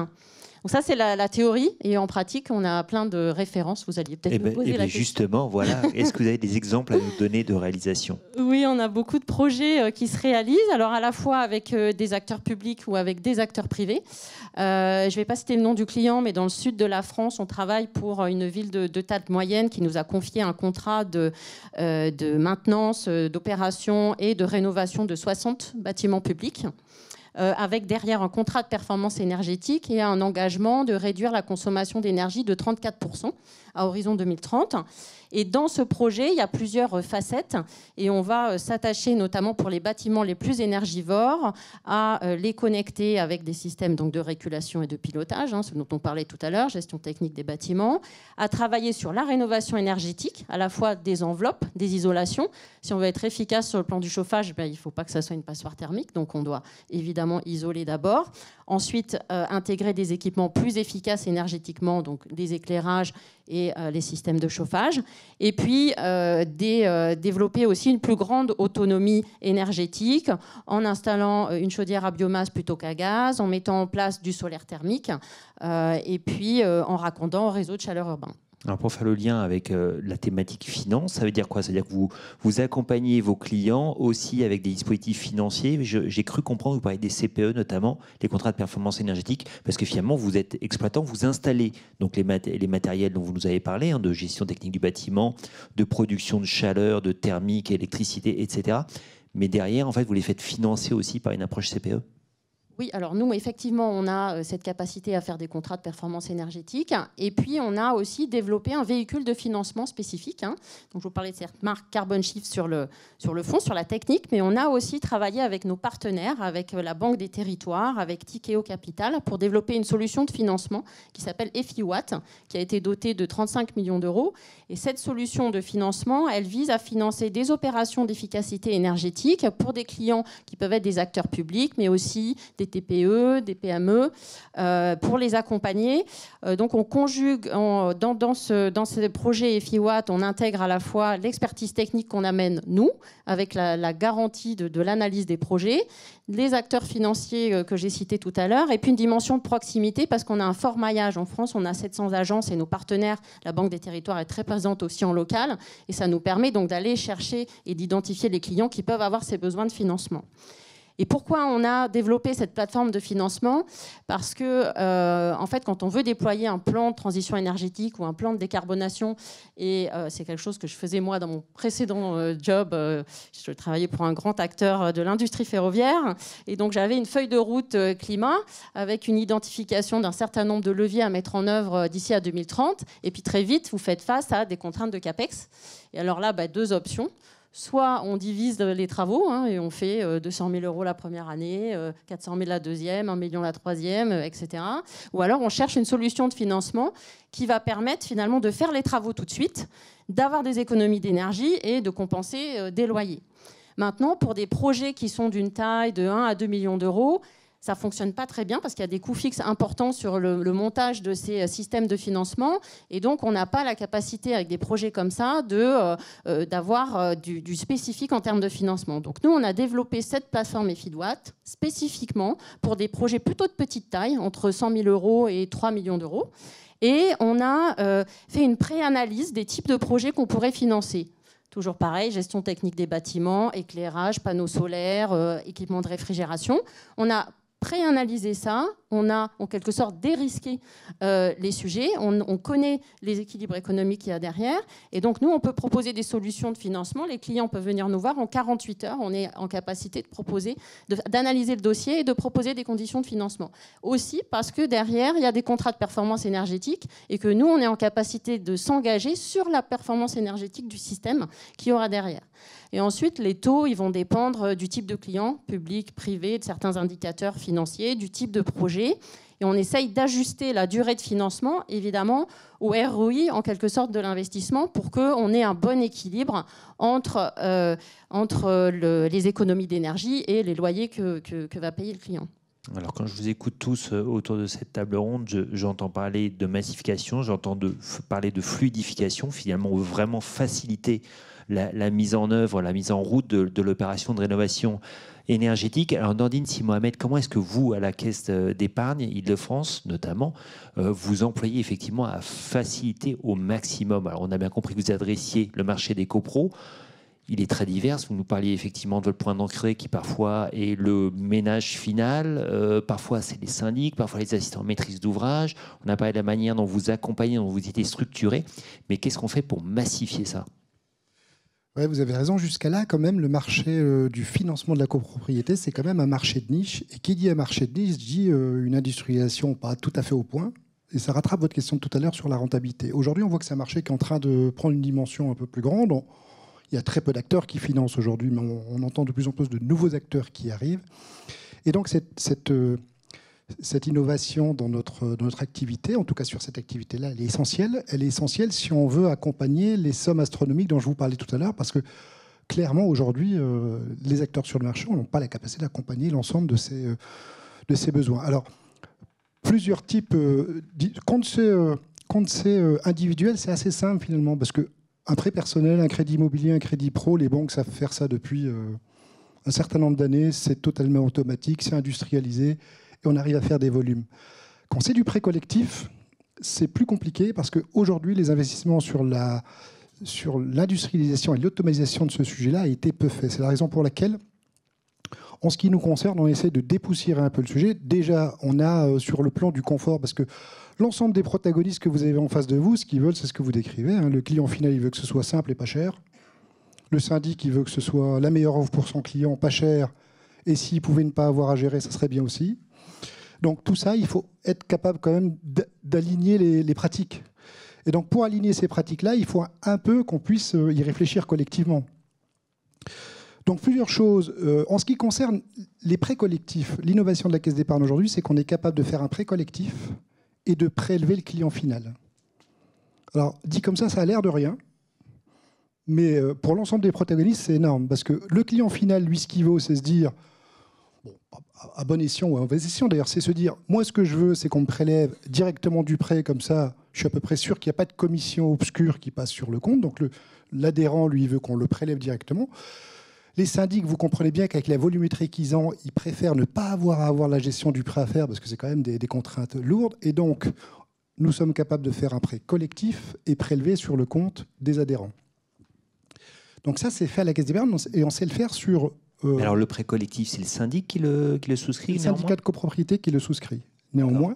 Donc ça, c'est la théorie. Et en pratique, on a plein de références. Vous alliez peut-être nous poser la question. Justement, voilà. Est-ce que vous avez des exemples à nous donner de réalisation ? Oui, on a beaucoup de projets qui se réalisent. Alors, à la fois avec des acteurs publics ou avec des acteurs privés. Je ne vais pas citer le nom du client, mais dans le sud de la France, on travaille pour une ville de taille moyenne qui nous a confié un contrat de maintenance, d'opération et de rénovation de 60 bâtiments publics. avec derrière un contrat de performance énergétique et un engagement de réduire la consommation d'énergie de 34% à horizon 2030. Et dans ce projet, il y a plusieurs facettes et on va s'attacher notamment pour les bâtiments les plus énergivores à les connecter avec des systèmes donc, de régulation et de pilotage, ce dont on parlait tout à l'heure, gestion technique des bâtiments, à travailler sur la rénovation énergétique, à la fois des enveloppes, des isolations. Si on veut être efficace sur le plan du chauffage, il ne faut pas que ça soit une passoire thermique, donc on doit évidemment isoler d'abord. Ensuite, intégrer des équipements plus efficaces énergétiquement, donc des éclairages et les systèmes de chauffage. Et puis, développer aussi une plus grande autonomie énergétique en installant une chaudière à biomasse plutôt qu'à gaz, en mettant en place du solaire thermique et puis en raccordant au réseau de chaleur urbain. Alors pour faire le lien avec la thématique finance, ça veut dire quoi? Ça veut dire que vous accompagnez vos clients aussi avec des dispositifs financiers. J'ai cru comprendre, vous parlez des CPE notamment, les contrats de performance énergétique, parce que finalement vous êtes exploitant, vous installez donc les matériels dont vous nous avez parlé, de gestion technique du bâtiment, de production de chaleur, de thermique, électricité, etc. Mais derrière, en fait, vous les faites financer aussi par une approche CPE? Oui, alors nous, effectivement, on a cette capacité à faire des contrats de performance énergétique. Et puis, on a aussi développé un véhicule de financement spécifique. Donc, je vous parlais de cette marque Carbon Shift sur le fond, sur la technique. Mais on a aussi travaillé avec nos partenaires, avec la Banque des Territoires, avec Tikeo Capital, pour développer une solution de financement qui s'appelle EFIWatt, qui a été dotée de 35 millions d'euros. Et cette solution de financement, elle vise à financer des opérations d'efficacité énergétique pour des clients qui peuvent être des acteurs publics, mais aussi des TPE, des PME, pour les accompagner. Donc on conjugue dans ce projet EFIWatt, on intègre à la fois l'expertise technique qu'on amène nous, avec la garantie de l'analyse des projets, les acteurs financiers que j'ai cités tout à l'heure, et puis une dimension de proximité, parce qu'on a un fort maillage. En France, on a 700 agences et nos partenaires, la Banque des Territoires est très présente aussi en local, et ça nous permet donc d'aller chercher et d'identifier les clients qui peuvent avoir ces besoins de financement. Et pourquoi on a développé cette plateforme de financement? Parce que, en fait, quand on veut déployer un plan de transition énergétique ou un plan de décarbonation, et c'est quelque chose que je faisais moi dans mon précédent job, je travaillais pour un grand acteur de l'industrie ferroviaire, et donc j'avais une feuille de route climat avec une identification d'un certain nombre de leviers à mettre en œuvre d'ici à 2030, et puis très vite, vous faites face à des contraintes de CAPEX. Et alors là, deux options. Soit on divise les travaux et on fait 200 000 euros la première année, 400 000 la deuxième, 1 million la troisième, etc. Ou alors on cherche une solution de financement qui va permettre finalement de faire les travaux tout de suite, d'avoir des économies d'énergie et de compenser des loyers. Maintenant, pour des projets qui sont d'une taille de 1 à 2 millions d'euros, ça ne fonctionne pas très bien parce qu'il y a des coûts fixes importants sur le montage de ces systèmes de financement. Et donc, on n'a pas la capacité, avec des projets comme ça, d'avoir du spécifique en termes de financement. Donc, nous, on a développé cette plateforme EFIWatt spécifiquement pour des projets plutôt de petite taille, entre 100 000 euros et 3 millions d'euros. Et on a fait une pré-analyse des types de projets qu'on pourrait financer. Toujours pareil, gestion technique des bâtiments, éclairage, panneaux solaires, équipements de réfrigération. On a pré-analyser ça, on a en quelque sorte dérisqué les sujets, on connaît les équilibres économiques qu'il y a derrière, et donc nous on peut proposer des solutions de financement, les clients peuvent venir nous voir en 48 heures, on est en capacité de proposer, d'analyser le dossier et de proposer des conditions de financement. Aussi parce que derrière il y a des contrats de performance énergétique et que nous on est en capacité de s'engager sur la performance énergétique du système qu'il y aura derrière. Et ensuite, les taux, ils vont dépendre du type de client, public, privé, de certains indicateurs financiers, du type de projet. Et on essaye d'ajuster la durée de financement, évidemment, au ROI, en quelque sorte, de l'investissement, pour qu'on ait un bon équilibre entre les économies d'énergie et les loyers que va payer le client. Alors quand je vous écoute tous autour de cette table ronde, j'entends parler de massification, j'entends parler de fluidification. Finalement, on veut vraiment faciliter la mise en œuvre, la mise en route de l'opération de rénovation énergétique. Alors Nordine Si Mohamed, comment est-ce que vous, à la Caisse d'épargne Île-de-France notamment, vous employez effectivement à faciliter au maximum? Alors on a bien compris que vous adressiez le marché des copros. Il est très divers. Vous nous parliez effectivement de votre point d'entrée qui parfois est le ménage final, parfois c'est les syndics, parfois les assistants maîtrise d'ouvrage. On a parlé de la manière dont vous accompagnez, dont vous étiez structuré. Mais qu'est-ce qu'on fait pour massifier ça? Ouais, vous avez raison. Jusqu'à là, quand même, le marché du financement de la copropriété, c'est quand même un marché de niche. Et qui dit un marché de niche dit une industrialisation pas tout à fait au point. Et ça rattrape votre question de tout à l'heure sur la rentabilité. Aujourd'hui, on voit que c'est un marché qui est en train de prendre une dimension un peu plus grande. Il y a très peu d'acteurs qui financent aujourd'hui, mais on entend de plus en plus de nouveaux acteurs qui arrivent. Et donc, cette innovation dans notre activité, en tout cas sur cette activité-là, elle est essentielle. Elle est essentielle si on veut accompagner les sommes astronomiques dont je vous parlais tout à l'heure, parce que clairement, aujourd'hui, les acteurs sur le marché n'ont pas la capacité d'accompagner l'ensemble de ces besoins. Alors, plusieurs types. Quand c'est individuel, c'est assez simple finalement, parce qu'un prêt personnel, un crédit immobilier, un crédit pro, les banques savent faire ça depuis un certain nombre d'années. C'est totalement automatique, c'est industrialisé, et on arrive à faire des volumes. Quand c'est du prêt collectif, c'est plus compliqué, parce qu'aujourd'hui, les investissements sur l'industrialisation et l'automatisation de ce sujet-là a été peu fait. C'est la raison pour laquelle, en ce qui nous concerne, on essaie de dépoussiérer un peu le sujet. Déjà, on a sur le plan du confort, parce que l'ensemble des protagonistes que vous avez en face de vous, ce qu'ils veulent, c'est ce que vous décrivez. Hein. Le client final, il veut que ce soit simple et pas cher. Le syndic, il veut que ce soit la meilleure offre pour son client, pas cher. Et s'il pouvait ne pas avoir à gérer, ça serait bien aussi. Donc tout ça, il faut être capable quand même d'aligner les pratiques. Et donc pour aligner ces pratiques-là, il faut un peu qu'on puisse y réfléchir collectivement. Donc plusieurs choses. En ce qui concerne les prêts collectifs, l'innovation de la Caisse d'épargne aujourd'hui, c'est qu'on est capable de faire un prêt collectif et de prélever le client final. Alors dit comme ça a l'air de rien, mais pour l'ensemble des protagonistes, c'est énorme, parce que le client final, lui, ce qu'il veut, c'est se dire, bon, à bon escient ou à mauvais escient d'ailleurs, c'est se dire, moi ce que je veux, c'est qu'on me prélève directement du prêt, comme ça, je suis à peu près sûr qu'il n'y a pas de commission obscure qui passe sur le compte, donc l'adhérent, lui, veut qu'on le prélève directement. Les syndics, vous comprenez bien qu'avec la volumétrie qu'ils ont, ils préfèrent ne pas avoir à avoir la gestion du prêt à faire, parce que c'est quand même des contraintes lourdes, et donc nous sommes capables de faire un prêt collectif et prélever sur le compte des adhérents. Donc ça, c'est fait à la Caisse d'épargne, et on sait le faire sur... Alors le prêt collectif, c'est le syndic qui le souscrit? Le syndicat de copropriété qui le souscrit. Néanmoins,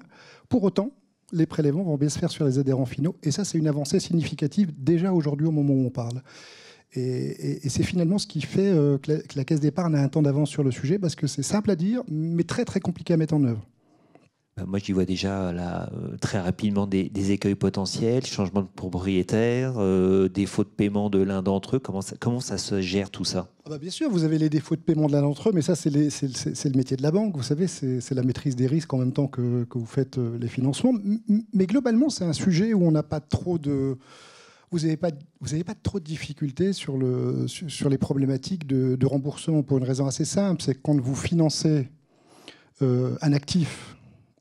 pour autant, les prélèvements vont bien se faire sur les adhérents finaux, et ça, c'est une avancée significative déjà aujourd'hui au moment où on parle. Et c'est finalement ce qui fait que la Caisse d'épargne a un temps d'avance sur le sujet, parce que c'est simple à dire, mais très très compliqué à mettre en œuvre. Moi, j'y vois déjà là, très rapidement des écueils potentiels, changement de propriétaire, défaut de paiement de l'un d'entre eux. Comment ça se gère tout ça? Bien sûr, vous avez les défauts de paiement de l'un d'entre eux, mais ça, c'est le métier de la banque. Vous savez, c'est la maîtrise des risques en même temps que vous faites les financements. Mais globalement, c'est un sujet où on n'a pas trop de... Vous n'avez pas trop de difficultés sur les problématiques de remboursement, pour une raison assez simple. C'est que quand vous financez un actif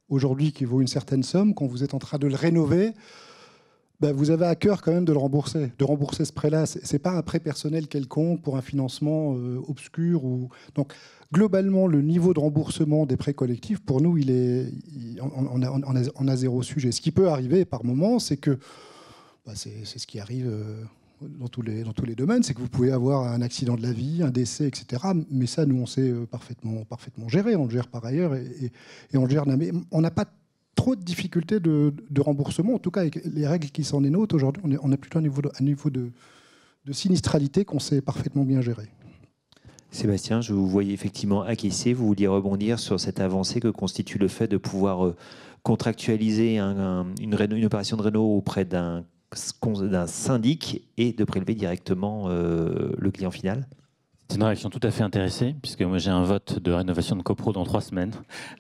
aujourd'hui qui vaut une certaine somme, quand vous êtes en train de le rénover, vous avez à cœur quand même de rembourser ce prêt-là. Ce n'est pas un prêt personnel quelconque pour un financement obscur. Donc, globalement, le niveau de remboursement des prêts collectifs, pour nous, on a zéro sujet. Ce qui peut arriver par moment, c'est que c'est ce qui arrive dans tous les domaines, c'est que vous pouvez avoir un accident de la vie, un décès, etc. Mais ça, nous, on sait parfaitement gérer. On le gère par ailleurs et on le gère. Mais on n'a pas trop de difficultés de remboursement. En tout cas, avec les règles qui sont les nôtres, aujourd'hui, on a plutôt un niveau de sinistralité qu'on sait parfaitement bien gérer. Sébastien, je vous voyais effectivement acquiescer. Vous vouliez rebondir sur cette avancée que constitue le fait de pouvoir contractualiser une opération de réno auprès d'un syndic et de prélever directement le client final? C'est une réaction tout à fait intéressée, puisque moi j'ai un vote de rénovation de copro dans 3 semaines,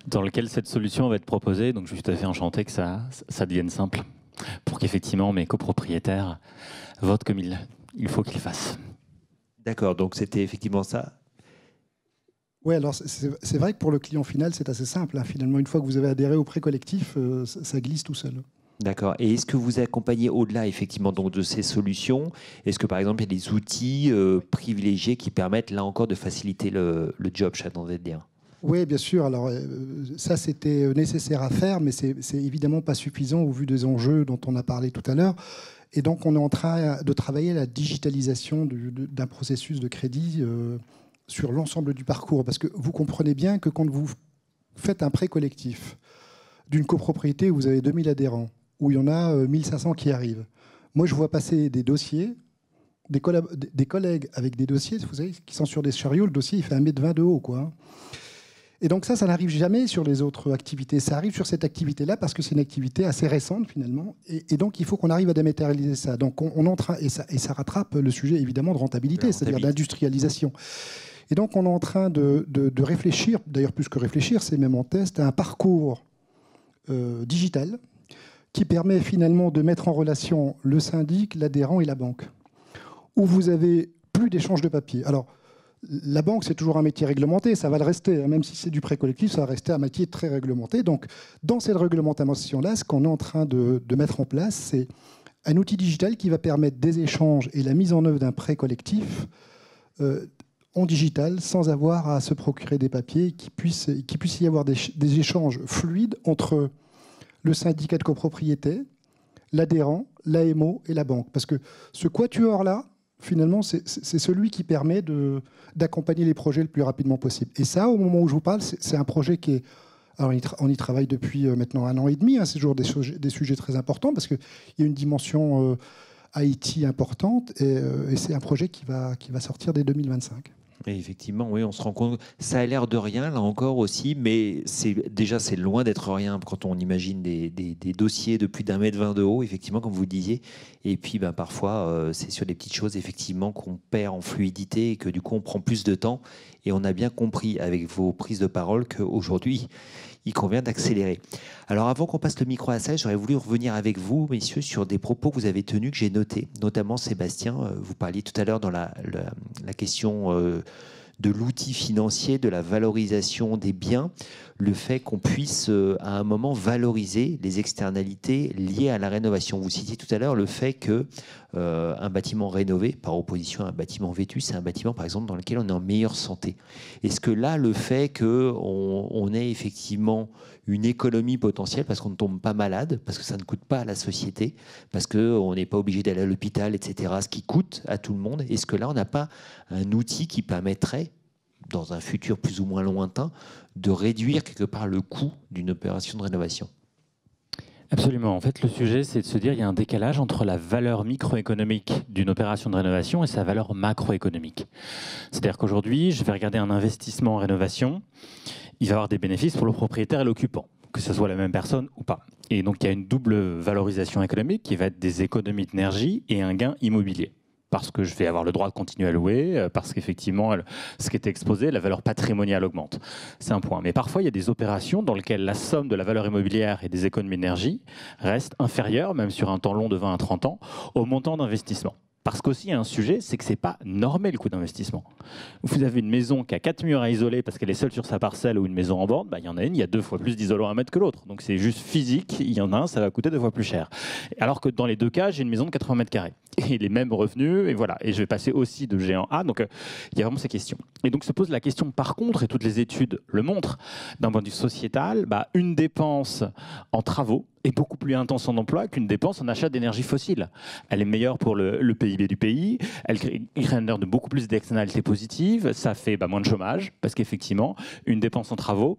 dans lequel cette solution va être proposée. Donc je suis tout à fait enchanté que ça devienne simple, pour qu'effectivement mes copropriétaires votent comme il faut qu'ils fassent. D'accord, donc c'était effectivement ça. Oui, alors c'est vrai que pour le client final, c'est assez simple. Hein. Finalement, une fois que vous avez adhéré au prêt collectif, ça glisse tout seul. D'accord. Et est-ce que vous accompagnez au-delà effectivement donc de ces solutions? Est-ce que par exemple il y a des outils privilégiés qui permettent là encore de faciliter le job, j'ai envie de dire? Oui, bien sûr. Alors ça, c'était nécessaire à faire, mais c'est évidemment pas suffisant au vu des enjeux dont on a parlé tout à l'heure. Et donc on est en train de travailler à la digitalisation d'un processus de crédit sur l'ensemble du parcours. Parce que vous comprenez bien que quand vous faites un prêt collectif d'une copropriété où vous avez 2000 adhérents, où il y en a 1500 qui arrivent. Moi, je vois passer des dossiers des collègues avec des dossiers, vous savez, qui sont sur des chariots, le dossier il fait 1,20 m de haut, quoi. Et donc ça n'arrive jamais sur les autres activités. Ça arrive sur cette activité-là parce que c'est une activité assez récente finalement. Et donc il faut qu'on arrive à dématérialiser ça. Donc on est en train, et ça rattrape le sujet évidemment de rentabilité, c'est-à-dire d'industrialisation. Et donc on est en train de réfléchir, d'ailleurs plus que réfléchir, c'est même en test, à un parcours digital qui permet finalement de mettre en relation le syndic, l'adhérent et la banque, où vous avez plus d'échange de papier. Alors, la banque, c'est toujours un métier réglementé, ça va le rester, même si c'est du prêt collectif, ça va rester un métier très réglementé. Donc, dans cette réglementation-là, ce qu'on est en train de mettre en place, c'est un outil digital qui va permettre des échanges et la mise en œuvre d'un prêt collectif en digital, sans avoir à se procurer des papiers, qu'il puisse y avoir des échanges fluides entre le syndicat de copropriété, l'adhérent, l'AMO et la banque. Parce que ce quatuor-là, finalement, c'est celui qui permet d'accompagner les projets le plus rapidement possible. Et ça, au moment où je vous parle, c'est un projet qui est... Alors, on y travaille depuis maintenant 1 an et demi. Hein, c'est toujours des sujets très importants parce qu'il y a une dimension IT importante et c'est un projet qui va sortir dès 2025. Et effectivement, oui, on se rend compte. Ça a l'air de rien, là encore aussi, mais c'est loin d'être rien quand on imagine des dossiers de plus d'1,20 m de haut, effectivement, comme vous le disiez. Et puis, parfois, c'est sur des petites choses, effectivement, qu'on perd en fluidité et que du coup, on prend plus de temps. Et on a bien compris avec vos prises de parole qu'aujourd'hui, il convient d'accélérer. Alors, avant qu'on passe le micro à ça, j'aurais voulu revenir avec vous, messieurs, sur des propos que vous avez tenus, que j'ai notés, notamment Sébastien. Vous parliez tout à l'heure dans la question de l'outil financier, de la valorisation des biens, le fait qu'on puisse à un moment valoriser les externalités liées à la rénovation. Vous citiez tout à l'heure le fait que un bâtiment rénové, par opposition à un bâtiment vétus, c'est un bâtiment par exemple dans lequel on est en meilleure santé. Est-ce que là, le fait qu'on ait effectivement une économie potentielle parce qu'on ne tombe pas malade, parce que ça ne coûte pas à la société, parce qu'on n'est pas obligé d'aller à l'hôpital, etc., ce qui coûte à tout le monde, est-ce que là, on n'a pas un outil qui permettrait, dans un futur plus ou moins lointain, de réduire quelque part le coût d'une opération de rénovation? Absolument. En fait, le sujet, c'est de se dire qu'il y a un décalage entre la valeur microéconomique d'une opération de rénovation et sa valeur macroéconomique. C'est-à-dire qu'aujourd'hui, je vais regarder un investissement en rénovation, il va avoir des bénéfices pour le propriétaire et l'occupant, que ce soit la même personne ou pas. Et donc, il y a une double valorisation économique qui va être des économies d'énergie et un gain immobilier. Parce que je vais avoir le droit de continuer à louer, parce qu'effectivement, ce qui est exposé, la valeur patrimoniale augmente. C'est un point. Mais parfois, il y a des opérations dans lesquelles la somme de la valeur immobilière et des économies d'énergie reste inférieure, même sur un temps long de 20 à 30 ans, au montant d'investissement. Parce qu'aussi, il y a un sujet, c'est que ce n'est pas normé le coût d'investissement. Vous avez une maison qui a 4 murs à isoler parce qu'elle est seule sur sa parcelle ou une maison en bande, il y en a une, il y a 2 fois plus d'isolants à mettre que l'autre. Donc c'est juste physique, il y en a un, ça va coûter 2 fois plus cher. Alors que dans les 2 cas, j'ai une maison de 80 mètres carrés. Et les mêmes revenus, et voilà. Et je vais passer aussi de G en A, donc il y a vraiment ces questions. Et donc se pose la question, par contre, et toutes les études le montrent, d'un point de vue sociétal, une dépense en travaux est beaucoup plus intense en emploi qu'une dépense en achat d'énergie fossile. Elle est meilleure pour le PIB du pays, elle génère de beaucoup plus d'externalités positives, ça fait moins de chômage, parce qu'effectivement, une dépense en travaux,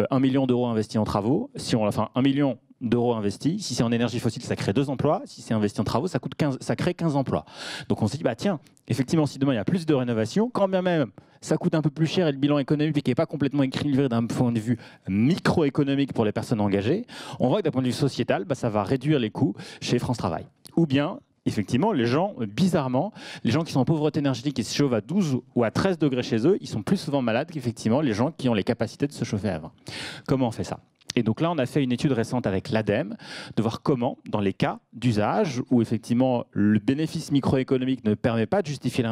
1 million d'euros investis en travaux, si on, enfin 1 million d'euros investis, si c'est en énergie fossile, ça crée 2 emplois, si c'est investi en travaux, ça crée 15 emplois. Donc on s'est dit, tiens, effectivement, si demain il y a plus de rénovation, quand bien même ça coûte un peu plus cher et le bilan économique n'est pas complètement équilibré d'un point de vue microéconomique pour les personnes engagées, on voit que d'un point de vue sociétal, ça va réduire les coûts chez France Travail. Ou bien, effectivement, les gens, bizarrement, les gens qui sont en pauvreté énergétique et se chauffent à 12 ou à 13 degrés chez eux, ils sont plus souvent malades qu'effectivement les gens qui ont les capacités de se chauffer à 20. Comment on fait ça ? Et donc là, on a fait une étude récente avec l'ADEME de voir comment, dans les cas d'usage où effectivement le bénéfice microéconomique ne permet pas de justifier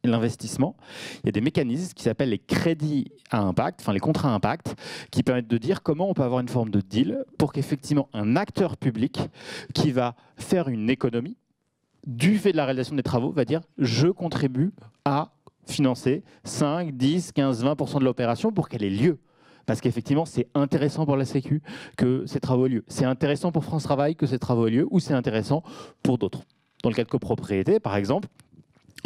l'investissement, il y a des mécanismes qui s'appellent les crédits à impact, enfin les contrats à impact, qui permettent de dire comment on peut avoir une forme de deal pour qu'effectivement un acteur public qui va faire une économie du fait de la réalisation des travaux va dire « je contribue à financer 5, 10, 15, 20% de l'opération pour qu'elle ait lieu ». Parce qu'effectivement, c'est intéressant pour la Sécu que ces travaux aient lieu. C'est intéressant pour France Travail que ces travaux aient lieu, ou c'est intéressant pour d'autres. Dans le cas de copropriété, par exemple,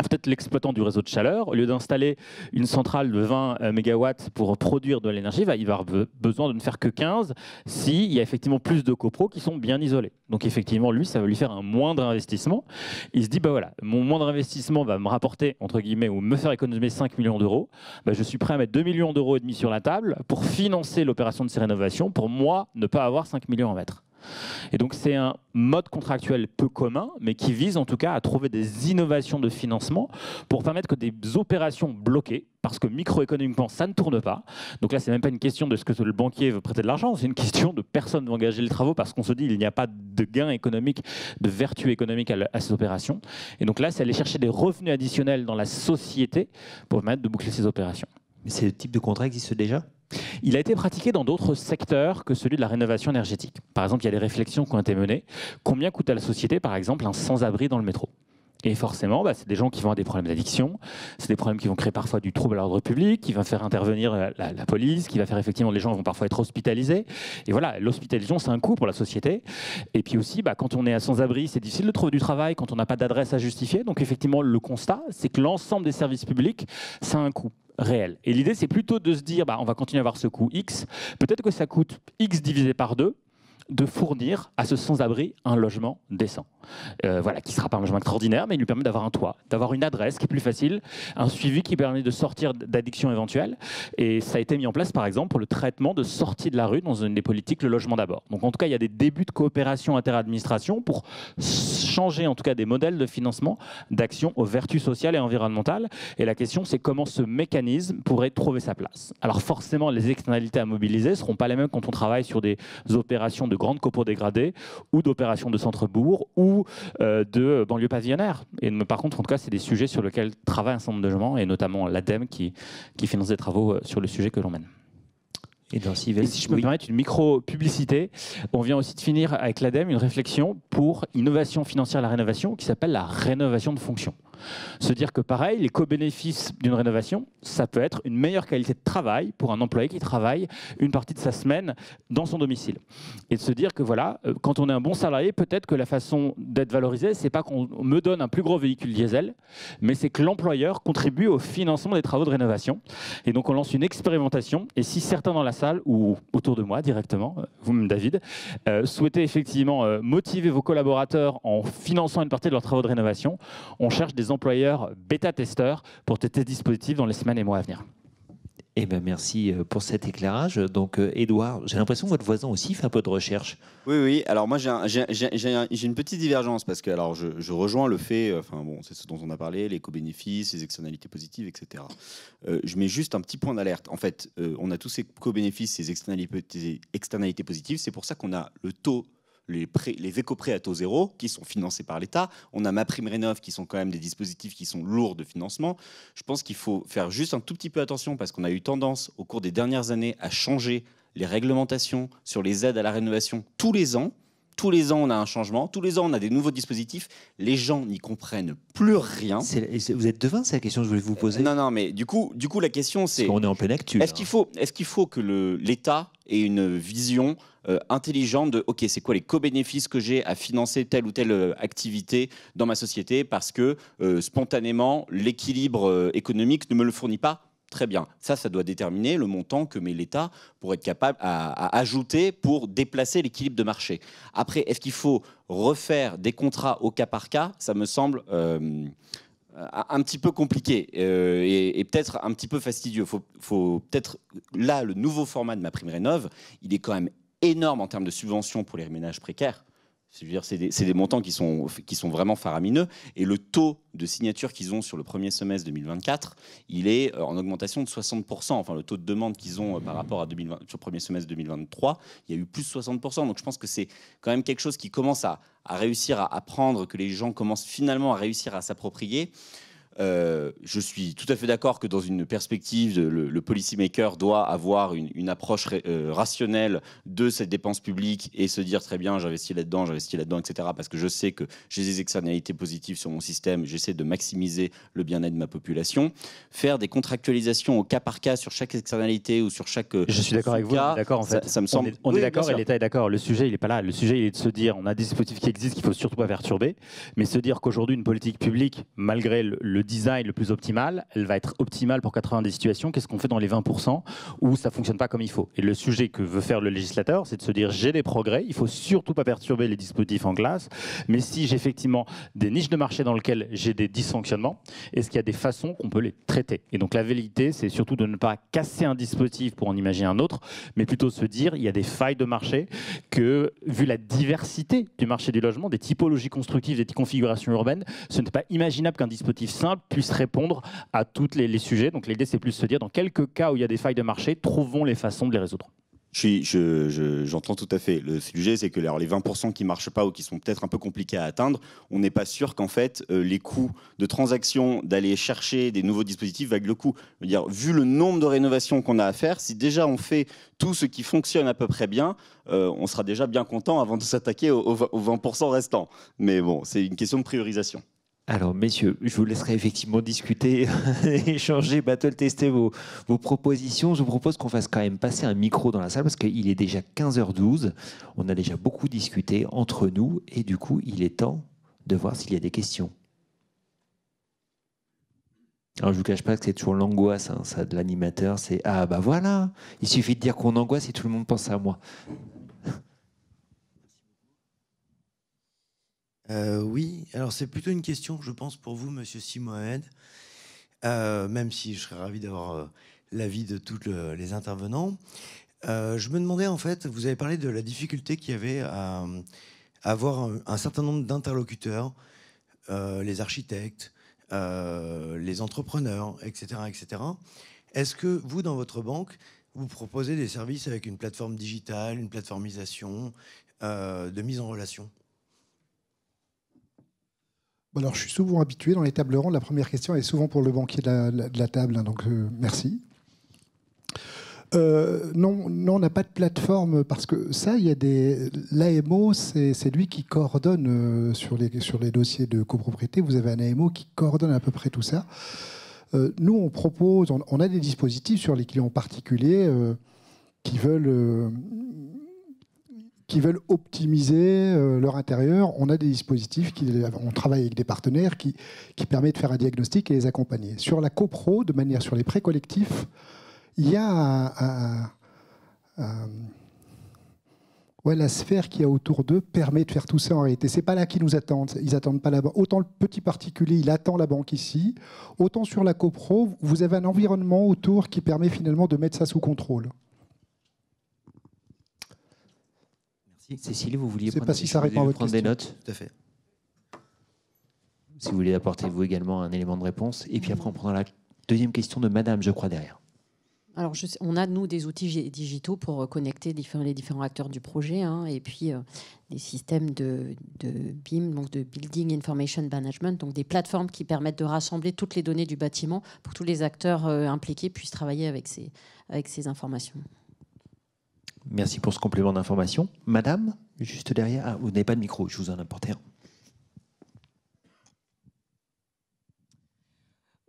peut-être l'exploitant du réseau de chaleur, au lieu d'installer une centrale de 20 MW pour produire de l'énergie, il va avoir besoin de ne faire que 15 s'il y a effectivement plus de copros qui sont bien isolés. Donc effectivement, lui, ça va lui faire un moindre investissement. Il se dit, bah voilà, mon moindre investissement va me rapporter, entre guillemets, ou me faire économiser 5 millions d'euros. Bah, je suis prêt à mettre 2,5 millions d'euros sur la table pour financer l'opération de ces rénovations, pour moi, ne pas avoir 5 millions à mettre. Et donc c'est un mode contractuel peu commun, mais qui vise en tout cas à trouver des innovations de financement pour permettre que des opérations bloquées, parce que microéconomiquement ça ne tourne pas, donc là c'est même pas une question de ce que le banquier veut prêter de l'argent, c'est une question de personne veut engager les travaux parce qu'on se dit il n'y a pas de gain économique, de vertu économique à ces opérations. Et donc là c'est aller chercher des revenus additionnels dans la société pour permettre de boucler ces opérations. Mais ce type de contrat existe déjà ? Il a été pratiqué dans d'autres secteurs que celui de la rénovation énergétique. Par exemple, il y a des réflexions qui ont été menées. Combien coûte à la société, par exemple, un sans-abri dans le métro ? Et forcément, c'est des gens qui vont avoir des problèmes d'addiction, c'est des problèmes qui vont créer parfois du trouble à l'ordre public, qui va faire intervenir la police, qui va faire effectivement, les gens vont parfois être hospitalisés. Et voilà, l'hospitalisation, c'est un coût pour la société. Et puis aussi, quand on est à sans-abri, c'est difficile de trouver du travail, quand on n'a pas d'adresse à justifier. Donc effectivement, le constat, c'est que l'ensemble des services publics, ça a un coût réel. Et l'idée, c'est plutôt de se dire, on va continuer à avoir ce coût X. Peut-être que ça coûte X divisé par 2 de fournir à ce sans-abri un logement décent. Qui ne sera pas un logement extraordinaire, mais il lui permet d'avoir un toit, d'avoir une adresse qui est plus facile, un suivi qui permet de sortir d'addiction éventuelle. Et ça a été mis en place, par exemple, pour le traitement de sortie de la rue dans une des politiques, le logement d'abord. Donc en tout cas, il y a des débuts de coopération inter-administration pour changer en tout cas des modèles de financement d'action aux vertus sociales et environnementales. Et la question, c'est comment ce mécanisme pourrait trouver sa place. Alors forcément, les externalités à mobiliser ne seront pas les mêmes quand on travaille sur des opérations de grandes copros dégradées ou d'opérations de centre-bourg ou de banlieues pavillonnaires. Et par contre, en tout cas, c'est des sujets sur lesquels travaille un certain nombre de gens, et notamment l'ADEME qui finance des travaux sur le sujet que l'on mène. Et si je peux me permettre une micro-publicité, on vient aussi de finir avec l'ADEME une réflexion pour innovation financière à la rénovation qui s'appelle la rénovation de fonction. Se dire que pareil, les co-bénéfices d'une rénovation, ça peut être une meilleure qualité de travail pour un employé qui travaille une partie de sa semaine dans son domicile. Et de se dire que quand on est un bon salarié, peut-être que la façon d'être valorisé, c'est pas qu'on me donne un plus gros véhicule diesel, mais c'est que l'employeur contribue au financement des travaux de rénovation. Et donc on lance une expérimentation, et si certains dans la salle, ou autour de moi directement, vous-même David, souhaitez effectivement motiver vos collaborateurs en finançant une partie de leurs travaux de rénovation, on cherche des employeurs bêta-testeurs pour tester ce dispositif dans les semaines et mois à venir. Eh bien, merci pour cet éclairage. Donc, Édouard, j'ai l'impression que votre voisin aussi fait un peu de recherche. Oui. Alors moi, j'ai une petite divergence parce que je rejoins le fait, c'est ce dont on a parlé, les co-bénéfices, les externalités positives, etc. Je mets juste un petit point d'alerte. En fait, on a tous ces co-bénéfices, ces externalités positives. C'est pour ça qu'on a le taux. Les éco-prêts à taux zéro qui sont financés par l'État. On a MaPrimeRénov' qui sont quand même des dispositifs qui sont lourds de financement. Je pense qu'il faut faire juste un tout petit peu attention parce qu'on a eu tendance au cours des dernières années à changer les réglementations sur les aides à la rénovation tous les ans. Tous les ans, on a un changement. Tous les ans, on a des nouveaux dispositifs. Les gens n'y comprennent plus rien. Vous êtes devin, c'est la question que je voulais vous poser. Non, mais du coup, la question, c'est... On est en pleine actu. Est-ce qu'il faut que l'État ait une vision intelligente de OK, c'est quoi les co-bénéfices que j'ai à financer telle ou telle activité dans ma société parce que spontanément, l'équilibre économique ne me le fournit pas? Très bien. Ça doit déterminer le montant que met l'État pour être capable à ajouter pour déplacer l'équilibre de marché. Après, est-ce qu'il faut refaire des contrats au cas par cas? Ça me semble un petit peu compliqué et peut-être un petit peu fastidieux. Faut peut-être, là, le nouveau format de MaPrimeRénov', il est quand même énorme en termes de subventions pour les ménages précaires. C'est des montants qui sont vraiment faramineux. Et le taux de signature qu'ils ont sur le premier semestre 2024, il est en augmentation de 60%. Enfin, le taux de demande qu'ils ont par rapport à sur le premier semestre 2023, il y a eu plus de 60%. Donc je pense que c'est quand même quelque chose qui commence à réussir à prendre, que les gens commencent finalement à réussir à s'approprier. Je suis tout à fait d'accord que dans une perspective, le policymaker doit avoir une approche rationnelle de cette dépense publique et se dire très bien, j'investis là-dedans, etc. Parce que je sais que j'ai des externalités positives sur mon système, j'essaie de maximiser le bien-être de ma population. Faire des contractualisations au cas par cas sur chaque externalité ou sur chaque... Je suis d'accord avec vous, on est d'accord en fait. Ça me semble... On est d'accord et l'État est d'accord. Le sujet, il n'est pas là. Le sujet, il est de se dire, on a des dispositifs qui existent qu'il ne faut surtout pas perturber, mais se dire qu'aujourd'hui, une politique publique, malgré le design le plus optimal, elle va être optimale pour 90 situations. Qu'est-ce qu'on fait dans les 20% où ça ne fonctionne pas comme il faut? Et le sujet que veut faire le législateur, c'est de se dire j'ai des progrès, il ne faut surtout pas perturber les dispositifs en classe, mais si j'ai effectivement des niches de marché dans lesquelles j'ai des dysfonctionnements, est-ce qu'il y a des façons qu'on peut les traiter? Et donc la vérité, c'est surtout de ne pas casser un dispositif pour en imaginer un autre, mais plutôt se dire il y a des failles de marché que, vu la diversité du marché du logement, des typologies constructives, des configurations urbaines, ce n'est pas imaginable qu'un dispositif simple puisse répondre à tous les sujets. Donc l'idée, c'est plus de se dire, dans quelques cas où il y a des failles de marché, trouvons les façons de les résoudre. J'entends tout à fait. Le sujet, c'est que les 20% qui ne marchent pas ou qui sont peut-être un peu compliqués à atteindre, on n'est pas sûr qu'en fait, les coûts de transaction, d'aller chercher des nouveaux dispositifs vaillent le coup. Je veux dire, vu le nombre de rénovations qu'on a à faire, si déjà on fait tout ce qui fonctionne à peu près bien, on sera déjà bien content avant de s'attaquer aux 20% restants. Mais bon, c'est une question de priorisation. Alors, messieurs, je vous laisserai effectivement discuter, échanger, battle-tester vos propositions. Je vous propose qu'on fasse quand même passer un micro dans la salle parce qu'il est déjà 15h12. On a déjà beaucoup discuté entre nous et du coup, il est temps de voir s'il y a des questions. Alors, je ne vous cache pas que c'est toujours l'angoisse, hein, ça, de l'animateur. C'est « Ah, bah voilà, il suffit de dire qu'on angoisse et tout le monde pense à moi. » Oui, alors c'est plutôt une question, je pense, pour vous, monsieur Si Mohamed, même si je serais ravi d'avoir l'avis de tous les intervenants. Je me demandais, en fait, vous avez parlé de la difficulté qu'il y avait à avoir un certain nombre d'interlocuteurs, les architectes, les entrepreneurs, etc., etc. Est-ce que vous, dans votre banque, vous proposez des services avec une plateforme digitale, une plateformisation, de mise en relation ? Alors, je suis souvent habitué dans les tables rondes. La première question est souvent pour le banquier de la table, hein, donc merci. Non, on n'a pas de plateforme parce que ça, il y a l'AMO, c'est lui qui coordonne sur les dossiers de copropriété. Vous avez un AMO qui coordonne à peu près tout ça. Nous, on propose, on a des dispositifs sur les clients particuliers qui veulent optimiser leur intérieur. On a des dispositifs, on travaille avec des partenaires qui permettent de faire un diagnostic et les accompagner. Sur la copro, sur les prêts collectifs, il y a la sphère qu'il y a autour d'eux permet de faire tout ça en réalité. C'est pas là qu'ils nous attendent. Ils attendent pas la banque. Autant le petit particulier, il attend la banque ici. Autant sur la copro, vous avez un environnement autour qui permet finalement de mettre ça sous contrôle. Cécile, vous vouliez prendre des notes? Tout à fait. Si vous voulez apporter vous également un élément de réponse. Et puis après, on prendra la deuxième question de Madame, je crois, derrière. Alors, on a, nous, des outils digitaux pour connecter les différents acteurs du projet, hein, et puis des systèmes de BIM, donc de Building Information Management, donc des plateformes qui permettent de rassembler toutes les données du bâtiment pour que tous les acteurs impliqués puissent travailler avec ces informations. Merci pour ce complément d'information. Madame, juste derrière. Ah, vous n'avez pas de micro, je vous en apporte un.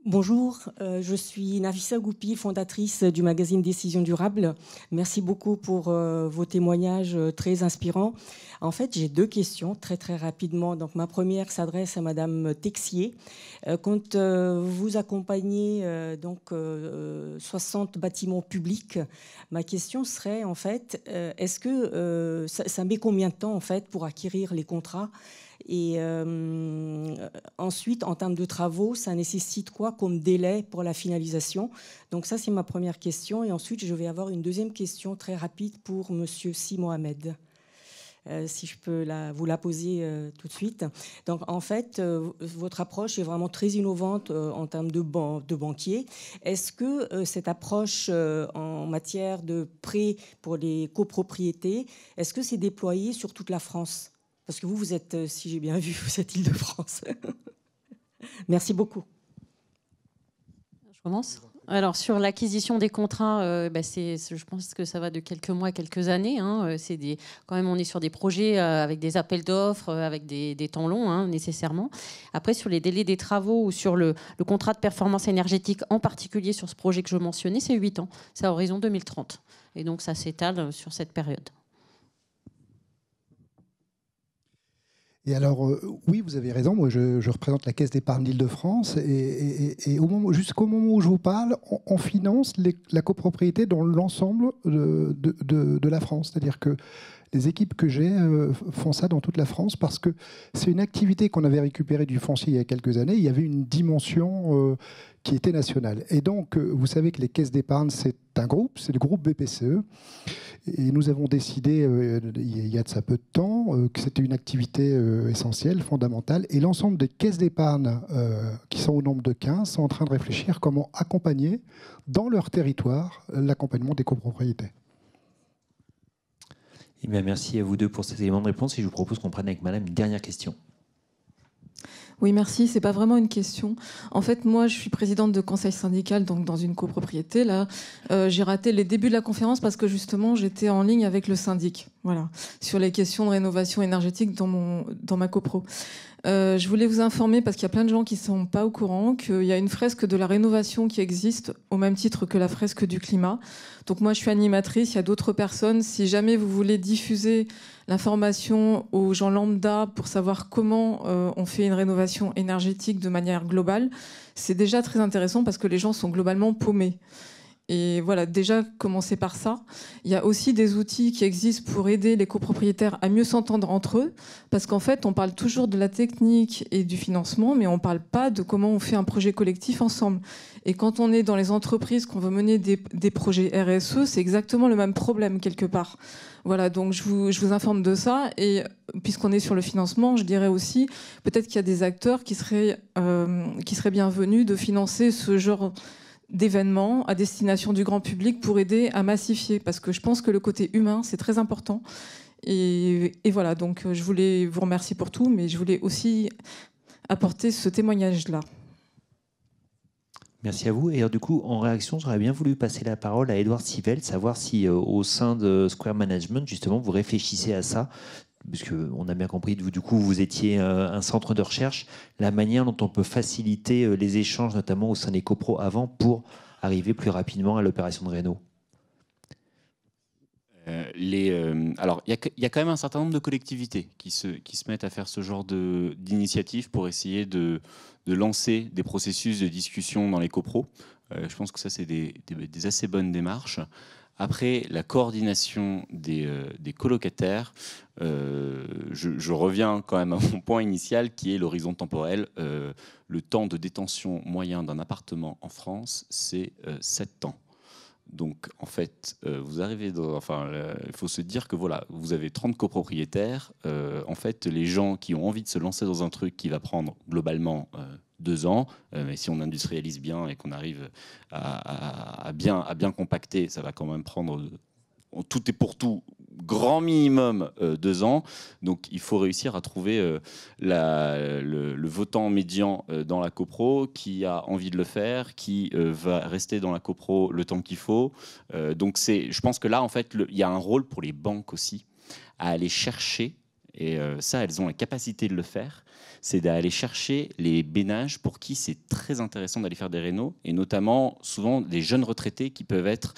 Bonjour, je suis Nafissa Goupi, fondatrice du magazine Décision Durable. Merci beaucoup pour vos témoignages très inspirants. En fait, j'ai deux questions très très rapidement. Donc, ma première s'adresse à Madame Texier. Quand vous accompagnez 60 bâtiments publics, ma question serait en fait, est-ce que ça met combien de temps en fait pour acquérir les contrats ? Et ensuite, en termes de travaux, ça nécessite quoi comme délai pour la finalisation? Donc ça, c'est ma première question. Et ensuite, je vais avoir une deuxième question très rapide pour Monsieur Si Mohamed. Si je peux vous la poser tout de suite. Donc, en fait, votre approche est vraiment très innovante en termes de banquier. Est-ce que cette approche en matière de prêt pour les copropriétés, est-ce que c'est déployé sur toute la France ? Parce que vous êtes, si j'ai bien vu, vous êtes Île-de-France. Merci beaucoup. Je commence ? Alors, sur l'acquisition des contrats, je pense que ça va de quelques mois à quelques années. Hein. Quand même, on est sur des projets avec des appels d'offres, avec des temps longs, hein, nécessairement. Après, sur les délais des travaux ou sur le contrat de performance énergétique, en particulier sur ce projet que je mentionnais, c'est 8 ans. C'est à horizon 2030. Et donc, ça s'étale sur cette période. Et alors, oui, vous avez raison, moi je représente la Caisse d'épargne d'Île-de-France et jusqu'au moment où je vous parle, on finance la copropriété dans l'ensemble de la France. C'est-à-dire que les équipes que j'ai font ça dans toute la France parce que c'est une activité qu'on avait récupérée du foncier il y a quelques années. Il y avait une dimension qui était nationale. Et donc, vous savez que les caisses d'épargne, c'est un groupe, c'est le groupe BPCE. Et nous avons décidé, il y a de ça peu de temps, que c'était une activité essentielle, fondamentale. Et l'ensemble des caisses d'épargne, qui sont au nombre de 15, sont en train de réfléchir comment accompagner dans leur territoire l'accompagnement des copropriétés. Eh bien, merci à vous deux pour ces éléments de réponse et je vous propose qu'on prenne avec madame une dernière question. Oui, merci. C'est pas vraiment une question. En fait, moi, je suis présidente de conseil syndical, donc dans une copropriété. Là, j'ai raté les débuts de la conférence parce que justement, j'étais en ligne avec le syndic, voilà, sur les questions de rénovation énergétique dans ma copro. Je voulais vous informer, parce qu'il y a plein de gens qui ne sont pas au courant, qu'il y a une fresque de la rénovation qui existe au même titre que la fresque du climat. Donc moi, je suis animatrice, il y a d'autres personnes. Si jamais vous voulez diffuser l'information aux gens lambda pour savoir comment on fait une rénovation énergétique de manière globale, c'est déjà très intéressant parce que les gens sont globalement paumés. Et voilà, déjà commencer par ça. Il y a aussi des outils qui existent pour aider les copropriétaires à mieux s'entendre entre eux, parce qu'en fait, on parle toujours de la technique et du financement, mais on ne parle pas de comment on fait un projet collectif ensemble. Et quand on est dans les entreprises, qu'on veut mener des projets RSE, c'est exactement le même problème quelque part. Voilà, donc je vous informe de ça. Et puisqu'on est sur le financement, je dirais aussi, peut-être qu'il y a des acteurs qui seraient bienvenus de financer ce genre d'événements à destination du grand public pour aider à massifier, parce que je pense que le côté humain, c'est très important. Et voilà, donc je voulais vous remercier pour tout, mais je voulais aussi apporter ce témoignage-là. Merci à vous. Et alors, du coup, en réaction, j'aurais bien voulu passer la parole à Edouard Sivelle, savoir si au sein de Square Management, justement, vous réfléchissez à ça, parce qu'on a bien compris, du coup, vous étiez un centre de recherche, la manière dont on peut faciliter les échanges, notamment au sein des copros avant, pour arriver plus rapidement à l'opération de réno. Alors, il y a quand même un certain nombre de collectivités qui se mettent à faire ce genre d'initiative pour essayer de lancer des processus de discussion dans les copros. Je pense que ça, c'est des assez bonnes démarches. Après, la coordination des colocataires, je reviens quand même à mon point initial qui est l'horizon temporel. Le temps de détention moyen d'un appartement en France, c'est 7 ans. Donc, en fait, vous arrivez il faut se dire que voilà, vous avez 30 copropriétaires. En fait, les gens qui ont envie de se lancer dans un truc qui va prendre globalement 2 ans, mais si on industrialise bien et qu'on arrive à bien compacter, ça va quand même prendre tout et pour tout grand minimum 2 ans. Donc il faut réussir à trouver le votant médian dans la copro qui a envie de le faire, qui va rester dans la copro le temps qu'il faut. Donc je pense que là, en fait, il y a un rôle pour les banques aussi à aller chercher, et ça, elles ont la capacité de le faire, c'est d'aller chercher les ménages pour qui c'est très intéressant d'aller faire des rénaux, et notamment souvent des jeunes retraités qui peuvent être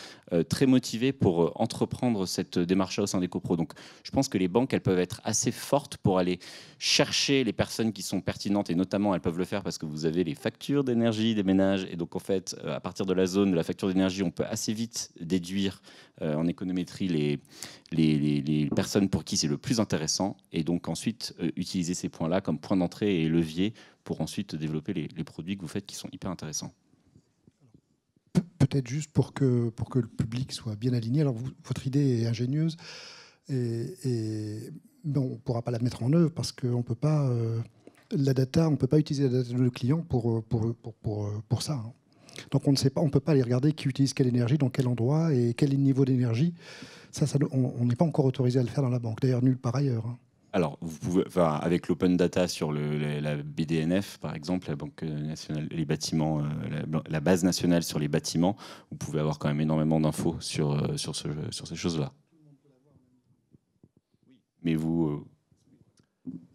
très motivés pour entreprendre cette démarche au sein des copros. Donc je pense que les banques, elles peuvent être assez fortes pour aller chercher les personnes qui sont pertinentes, et notamment elles peuvent le faire parce que vous avez les factures d'énergie des ménages, et donc en fait à partir de la zone de la facture d'énergie, on peut assez vite déduire en économétrie les personnes pour qui c'est le plus intéressant, et donc ensuite utiliser ces points-là comme point d'entrée et levier pour ensuite développer les produits que vous faites qui sont hyper intéressants. Peut-être juste pour que le public soit bien aligné. Alors votre idée est ingénieuse et bon, on ne pourra pas la mettre en œuvre parce qu'on peut pas la data, on peut pas utiliser la data de nos clients pour ça. Hein. Donc on ne sait pas, on peut pas aller regarder qui utilise quelle énergie dans quel endroit et quel niveau d'énergie. Ça, on n'est pas encore autorisé à le faire dans la banque. D'ailleurs, nulle part ailleurs. Hein. Alors, vous pouvez, avec l'open data sur la BDNF, par exemple, la Banque nationale, les bâtiments, la base nationale sur les bâtiments, vous pouvez avoir quand même énormément d'infos sur ces choses-là. Mais vous...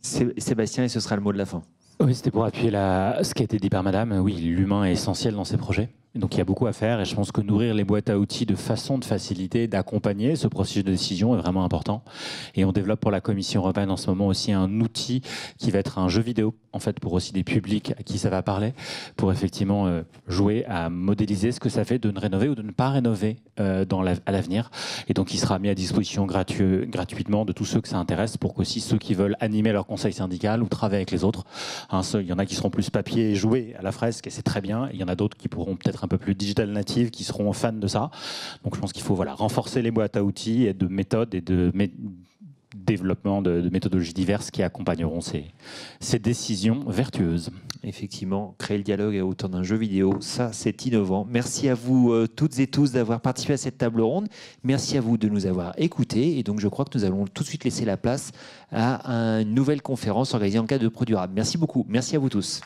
Sébastien, et ce sera le mot de la fin. Oui, c'était pour appuyer ce qui a été dit par madame. Oui, l'humain est essentiel dans ces projets. Donc il y a beaucoup à faire et je pense que nourrir les boîtes à outils de façon de faciliter, d'accompagner ce processus de décision est vraiment important. Et on développe pour la Commission européenne en ce moment aussi un outil qui va être un jeu vidéo, en fait, pour aussi des publics à qui ça va parler, pour effectivement jouer à modéliser ce que ça fait de ne rénover ou de ne pas rénover à l'avenir. Et donc il sera mis à disposition gratuitement de tous ceux que ça intéresse pour qu'aussi ceux qui veulent animer leur conseil syndical ou travailler avec les autres, hein, il y en a qui seront plus papier et jouer à la fresque et c'est très bien. Il y en a d'autres qui pourront peut-être un peu plus digital native, qui seront fans de ça. Donc je pense qu'il faut renforcer les boîtes à outils et de méthodes et de développement de méthodologies diverses qui accompagneront ces décisions vertueuses. Effectivement, créer le dialogue à hauteur d'un jeu vidéo, ça c'est innovant. Merci à vous toutes et tous d'avoir participé à cette table ronde. Merci à vous de nous avoir écoutés. Et donc je crois que nous allons tout de suite laisser la place à une nouvelle conférence organisée en cadre de Produits Durables. Merci beaucoup. Merci à vous tous.